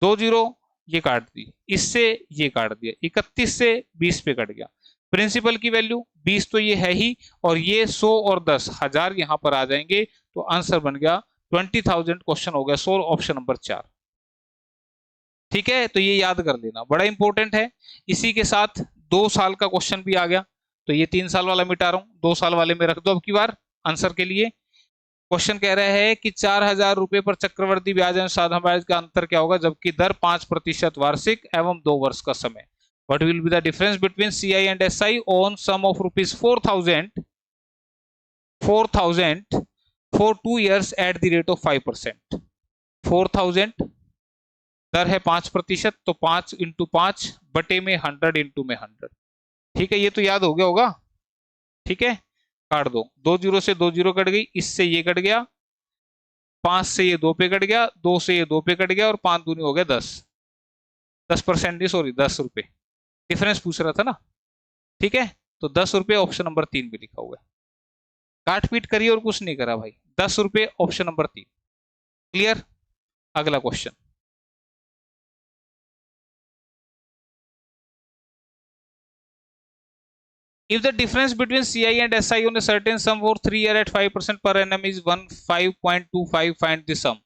2 जीरो ये काट दी, इससे ये काट दिया, 31 से 20 पे कट गया। प्रिंसिपल की वैल्यू 20 तो ये है ही, और ये 100 और 10 1000 यहां पर आ जाएंगे, तो आंसर बन गया 20,000। क्वेश्चन हो गया सोल्व, ऑप्शन नंबर 4। ठीक है, तो ये याद कर लेना, बड़ा इंपॉर्टेंट है। इसी के साथ 2 साल का क्वेश्चन भी आ गया, तो ये 3 साल वाला मिटा रहा हूं, 2 साल वाले में रख दो अब की बार आंसर के लिए। क्वेश्चन कह रहे हैं कि 4000 रुपए पर चक्रवर्ती ब्याज एवं साधारण ब्याज का अंतर क्या होगा जबकि दर 5% वार्षिक एवं 2 वर्ष का समय। What will be the difference between CI and SI on sum of rupees 4,000 for 2 years at the rate of 5%? 4,000 दर है 5%, तो 5 इंटू 5 बटे में 100 इंटू में 100। ठीक है, ये तो याद हो गया होगा। ठीक है, काट दो, 2 जीरो से 2 जीरो कट गई, इससे ये कट गया, 5 से ये 2 पे कट गया, 2 से ये 2 पे कट गया, और 5 दूनी हो गया 10। 10% नहीं, सॉरी 10 रुपए डिफरेंस पूछ रहा था ना। ठीक है, तो 10 रुपए ऑप्शन नंबर 3 में लिखा हुआ है। काट पीट करिए और कुछ नहीं करा भाई, 10 रुपए ऑप्शन नंबर 3। क्लियर? अगला question, if the difference between CI and SI on a certain sum for 3 year at 5% per annum is 15.25, find the sum।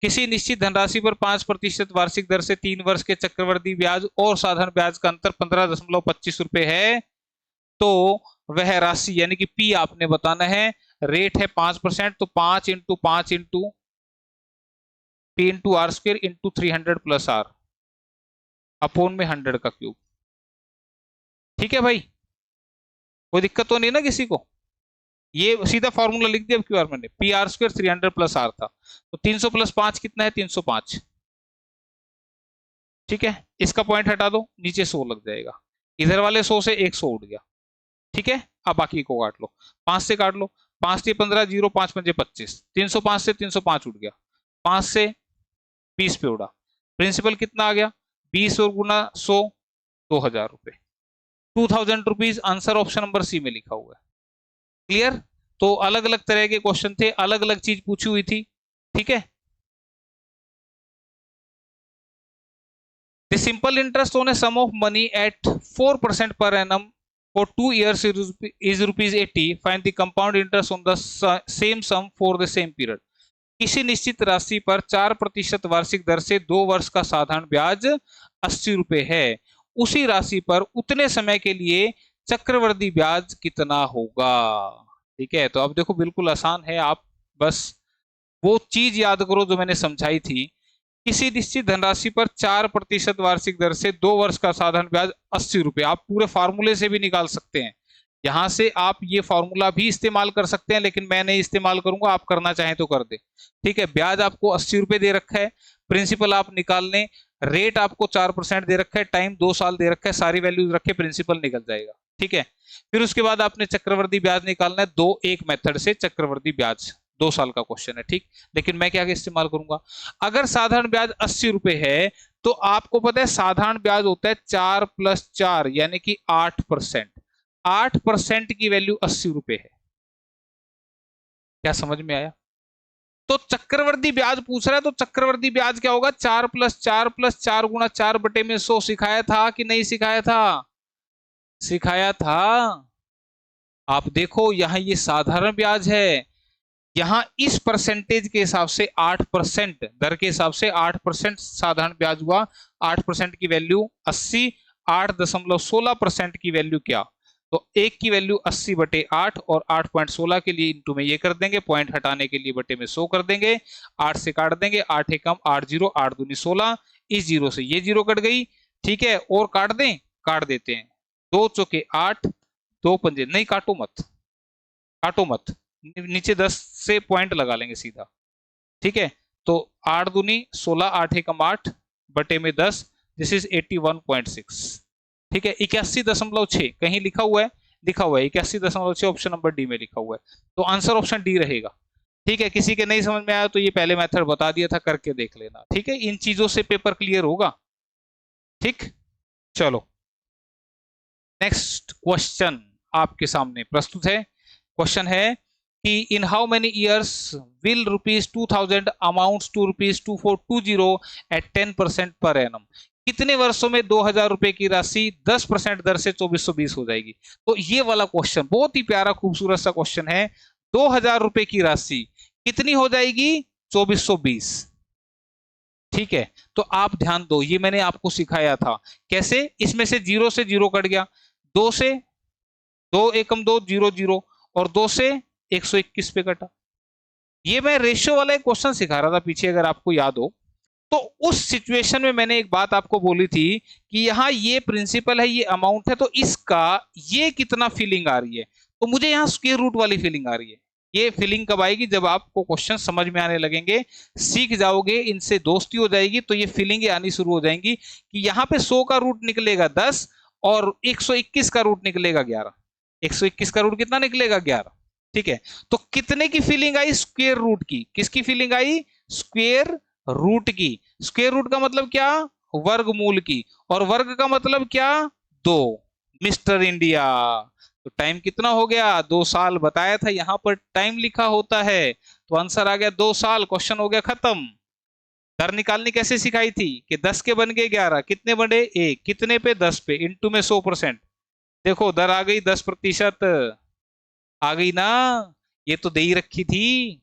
किसी निश्चित धनराशि पर 5% वार्षिक दर से 3 वर्ष के चक्रवर्ती ब्याज और साधारण ब्याज का अंतर 15.25 रुपए है, तो वह राशि यानी कि P आपने बताना है। रेट है 5%, तो 5 into 5 into P into R square into 300 plus R upon में 100 का क्यूब। ठीक है भाई, कोई दिक्कत तो नहीं ना किसी को? ये सीधा फॉर्मूला लिख दिया क्यू आर मैंने, P R square 300 plus R था, तो 300 प्लस 5 कितना है, 305। ठीक है, इसका पॉइंट हटा दो, नीचे 100 लग जाएगा, इधर वाले 100 से 100 उठ गया। ठीक है, अब बाकी को काट लो, 5 से काट लो, 5 से 15, 0 5 पंजे 25, 305 से 305 उठ गया, 5 से 20 पे उड़ा, प्रिंसिपल कितना आ गया 20 और गुना 100 2000 रुपए, 2000 rupees answer option number C में लिखा हुआ है। क्लियर? तो अलग अलग तरह के क्वेश्चन थे, अलग अलग चीज पूछी हुई थी, ठीक है। The simple interest on a sum of money at 4% per annum for 2 years is rupees 80. Find the compound interest on the same sum for the same period. किसी निश्चित राशि पर 4% वार्षिक दर से 2 वर्ष का साधारण ब्याज 80 रुपए है, उसी राशि पर उतने समय के लिए चक्रवृद्धि ब्याज कितना होगा? ठीक है, तो अब देखो बिल्कुल आसान है, आप बस वो चीज याद करो जो मैंने समझाई थी। किसी निश्चित धनराशि पर 4% वार्षिक दर से 2 वर्ष का साधारण ब्याज 80 रुपए, आप पूरे फार्मूले से भी निकाल सकते हैं, यहां से आप ये फॉर्मूला भी इस्तेमाल कर सकते हैं, लेकिन मैं नहीं इस्तेमाल करूंगा, आप करना चाहें तो कर दे। ठीक है, ब्याज आपको 80 रुपए दे रखा है, प्रिंसिपल आप निकाल लें, रेट आपको 4% दे रखा है, टाइम 2 साल दे रखा है, सारी वैल्यूज रखे, प्रिंसिपल निकल जाएगा। ठीक है, फिर उसके बाद आपने चक्रवृद्धि ब्याज निकालना है, एक मेथड से चक्रवृद्धि ब्याज 2 साल का क्वेश्चन है। ठीक, लेकिन मैं क्या इस्तेमाल करूंगा, अगर साधारण ब्याज 80 रुपए है तो आपको पता है साधारण ब्याज होता है 4 + 4 यानी कि 8%, 8% की वैल्यू 80 रुपए है। क्या समझ में आया? तो चक्रवृद्धि ब्याज पूछ रहा है, तो चक्रवृद्धि ब्याज क्या होगा, 4 + 4 + 4 गुणा 4 बटे में 100। सिखाया था कि नहीं सिखाया था? सिखाया था। आप देखो यहां ये साधारण ब्याज है, यहां इस परसेंटेज के हिसाब से 8% दर के हिसाब से 8% साधारण ब्याज हुआ, 8% की वैल्यू 80, 8.16% की वैल्यू क्या, तो एक की वैल्यू 80 बटे 8 और 8.16 के लिए इंटू में ये कर देंगे, पॉइंट हटाने के लिए बटे में 100 कर देंगे, 8 से काट देंगे, 8 एकम 8 जीरो, 8 दूनी 16, इस जीरो से ये जीरो कट गई। ठीक है, और काट दें, काट देते हैं, 2 चौके 8, 2 पंजे, नहीं काटो मत, काटो मत, नीचे 10 से पॉइंट लगा लेंगे सीधा। ठीक है, तो 8 दूनी 16, 8 एकम 8 बटे में 10, दिस इज 81.6। ठीक है, 81.6 कहीं लिखा हुआ है, लिखा हुआ है 81.6, ऑप्शन नंबर डी में लिखा हुआ है, तो आंसर ऑप्शन डी रहेगा। ठीक है, किसी के नहीं समझ में आया तो ये पहले मेथड बता दिया था, करके देख लेना। ठीक है, इन चीजों से पेपर क्लियर होगा। ठीक, चलो नेक्स्ट क्वेश्चन आपके सामने प्रस्तुत है। क्वेश्चन है कि in how many years will ₹2000 amounts to ₹2420 at 10% per annum, कितने वर्षों में 2000 रुपए की राशि 10% दर से 2420 हो जाएगी? तो ये वाला क्वेश्चन बहुत ही प्यारा खूबसूरत सा क्वेश्चन है। 2000 रुपए की राशि कितनी हो जाएगी? 2420। ठीक है, तो आप ध्यान दो, ये मैंने आपको सिखाया था कैसे, इसमें से 0 से 0 कट गया, 2 से 2 एकम 2 0 0 और 2 से 121 पे कटा। ये मैं रेशियो वाला एक क्वेश्चन सिखा रहा था पीछे, अगर आपको याद हो। तो उस सिचुएशन में मैंने एक बात आपको बोली थी कि यहाँ ये प्रिंसिपल है, ये अमाउंट है, तो इसका ये कितना फीलिंग आ रही है, तो मुझे यहाँ स्क्वायर रूट वाली फीलिंग आ रही है। ये फीलिंग कब आएगी? जब आपको क्वेश्चन समझ में आने लगेंगे, सीख जाओगे, इनसे दोस्ती हो जाएगी, तो ये फीलिंगें आनी शुरू हो जाएंगी कि यहाँ पे 100 का रूट निकलेगा 10 और 121 का रूट निकलेगा 11। 121 का रूट कितना निकलेगा? 11। ठीक है, तो कितने की फीलिंग आई? स्क्वायर रूट की। किसकी फीलिंग आई? स्क्वायर रूट की। स्क्वायर रूट का मतलब क्या? वर्गमूल की। और वर्ग का मतलब क्या? 2। Mister India. तो टाइम कितना हो गया? 2 साल बताया था, यहां पर टाइम लिखा होता है, तो आंसर आ गया 2 साल। क्वेश्चन हो गया खत्म। दर निकालनी कैसे सिखाई थी कि 10 के बन गए 11, कितने बने? 1, कितने पे? 10 पे, इंटू में 100%। देखो दर आ गई 10% आ गई ना, ये तो दे ही रखी थी।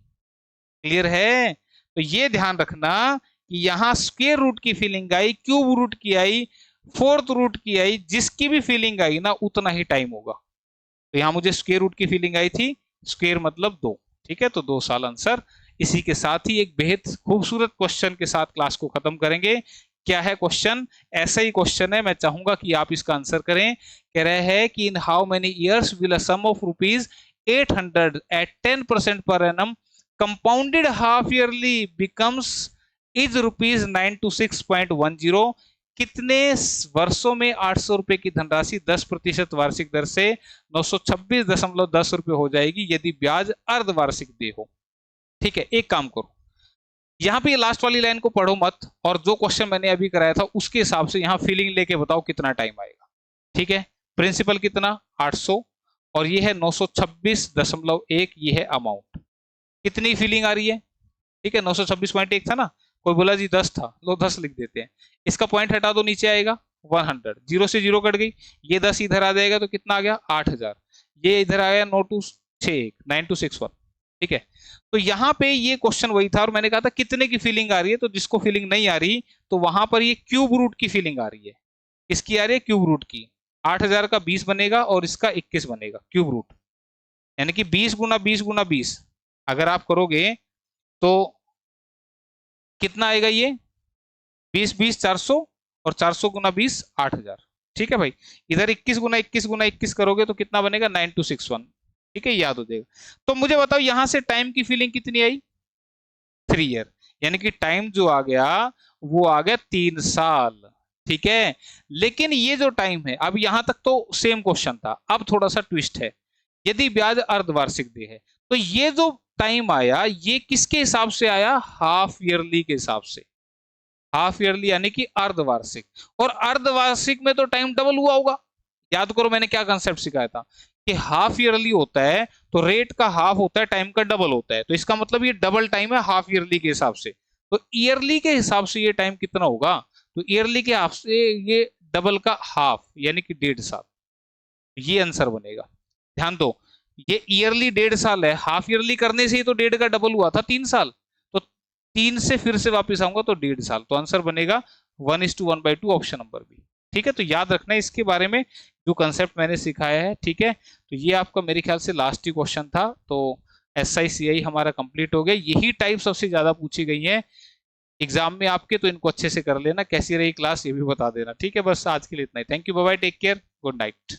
क्लियर है? तो ये ध्यान रखना कि यहां स्क्वायर रूट की फीलिंग आई, क्यूब रूट की आई, फोर्थ रूट की आई, जिसकी भी फीलिंग आई ना उतना ही टाइम होगा। तो यहां मुझे स्क्वायर रूट की फीलिंग आई थी, स्क्वायर मतलब 2। ठीक है, तो 2 साल आंसर। इसी के साथ ही एक बेहद खूबसूरत क्वेश्चन के साथ क्लास को खत्म करेंगे। क्या है क्वेश्चन? ऐसा ही क्वेश्चन है, मैं चाहूंगा कि आप इसका आंसर करें। कह रहे हैं कि in how many years will a sum of ₹800 at 10% per annum compounded half yearly becomes is ₹926.10, कितने वर्षों में 800 रुपए की धनराशि 10% वार्षिक दर से 926.10 रुपए हो जाएगी यदि ब्याज अर्धवार्षिक दे हो। ठीक है, एक काम करो, यहाँ पे लास्ट वाली लाइन को पढ़ो मत, और जो क्वेश्चन मैंने अभी कराया था उसके हिसाब से यहाँ फीलिंग लेके बताओ कितना टाइम आएगा। ठीक है, प्रिंसिपल कितना 800 और ये है 926.1, ये है अमाउंट। कितनी फीलिंग आ रही है? ठीक है, 926.1 था ना, कोई बोला जी 10 था, लो 10 लिख देते हैं। इसका पॉइंट हटा दो, नीचे आएगा 100, जीरो से जीरो कट गई, ये 10 इधर आ जाएगा तो कितना आ गया 8000, ये इधर आया 9261। ठीक है, तो यहाँ पे ये क्वेश्चन वही था और मैंने कहा था कितने की फीलिंग आ रही है, तो जिसको फीलिंग नहीं आ रही तो वहां पर ये क्यूब रूट की फीलिंग आ रही है। किसकी आ रही है? क्यूब रूट की। 8000 का 20 बनेगा और इसका 21 बनेगा क्यूब रूट, यानी कि 20 गुना 20 गुना 20 अगर आप करोगे तो कितना आएगा? ये 20 20 400 और 400 गुना 20 8000। ठीक है भाई, इधर 21 गुना 21 गुना 21 करोगे तो कितना बनेगा? 9261। ठीक है, याद हो जाएगा। तो मुझे बताओ यहां से टाइम की फीलिंग कितनी आई? 3 ईयर, यानी कि टाइम जो आ गया वो आ गया 3 साल। ठीक है, लेकिन ये जो टाइम है, अब यहां तक तो सेम क्वेश्चन था, अब थोड़ा सा ट्विस्ट है। यदि ब्याज अर्धवार्षिक दे है तो ये जो टाइम आया ये किसके हिसाब से आया? हाफ ईयरली के हिसाब से। हाफ ईयरली यानी कि अर्धवार्षिक, और अर्धवार्षिक में तो टाइम डबल हुआ होगा। याद करो मैंने क्या कंसेप्ट सिखाया था कि हाफ ईयरली होता है तो रेट का हाफ होता है, टाइम का डबल होता है, तो इसका मतलब ये डबल टाइम है हाफ ईयरली के हिसाब से। तो ईयरली के हिसाब से ये टाइम कितना होगा? तो ईयरली के हिसाब से ये डबल का हाफ यानी कि 1.5 साल, ये आंसर बनेगा। ध्यान दो, ये ईयरली 1.5 साल है, हाफ ईयरली करने से ही तो 1.5 का डबल हुआ था 3 साल, तो 3 से फिर से वापस आऊंगा तो 1.5 साल, तो आंसर बनेगा 1:1/2, ऑप्शन नंबर बी। ठीक है, तो याद रखना है इसके बारे में जो कंसेप्ट मैंने सिखाया है। ठीक है, तो ये आपका मेरे ख्याल से लास्ट ही क्वेश्चन था, तो SI CI हमारा कंप्लीट हो गया। यही टाइप सबसे ज्यादा पूछी गई है एग्जाम में आपके, तो इनको अच्छे से कर लेना। कैसी रही क्लास ये भी बता देना। ठीक है, बस आज के लिए इतना ही। Thank you, bye bye, take care, good night.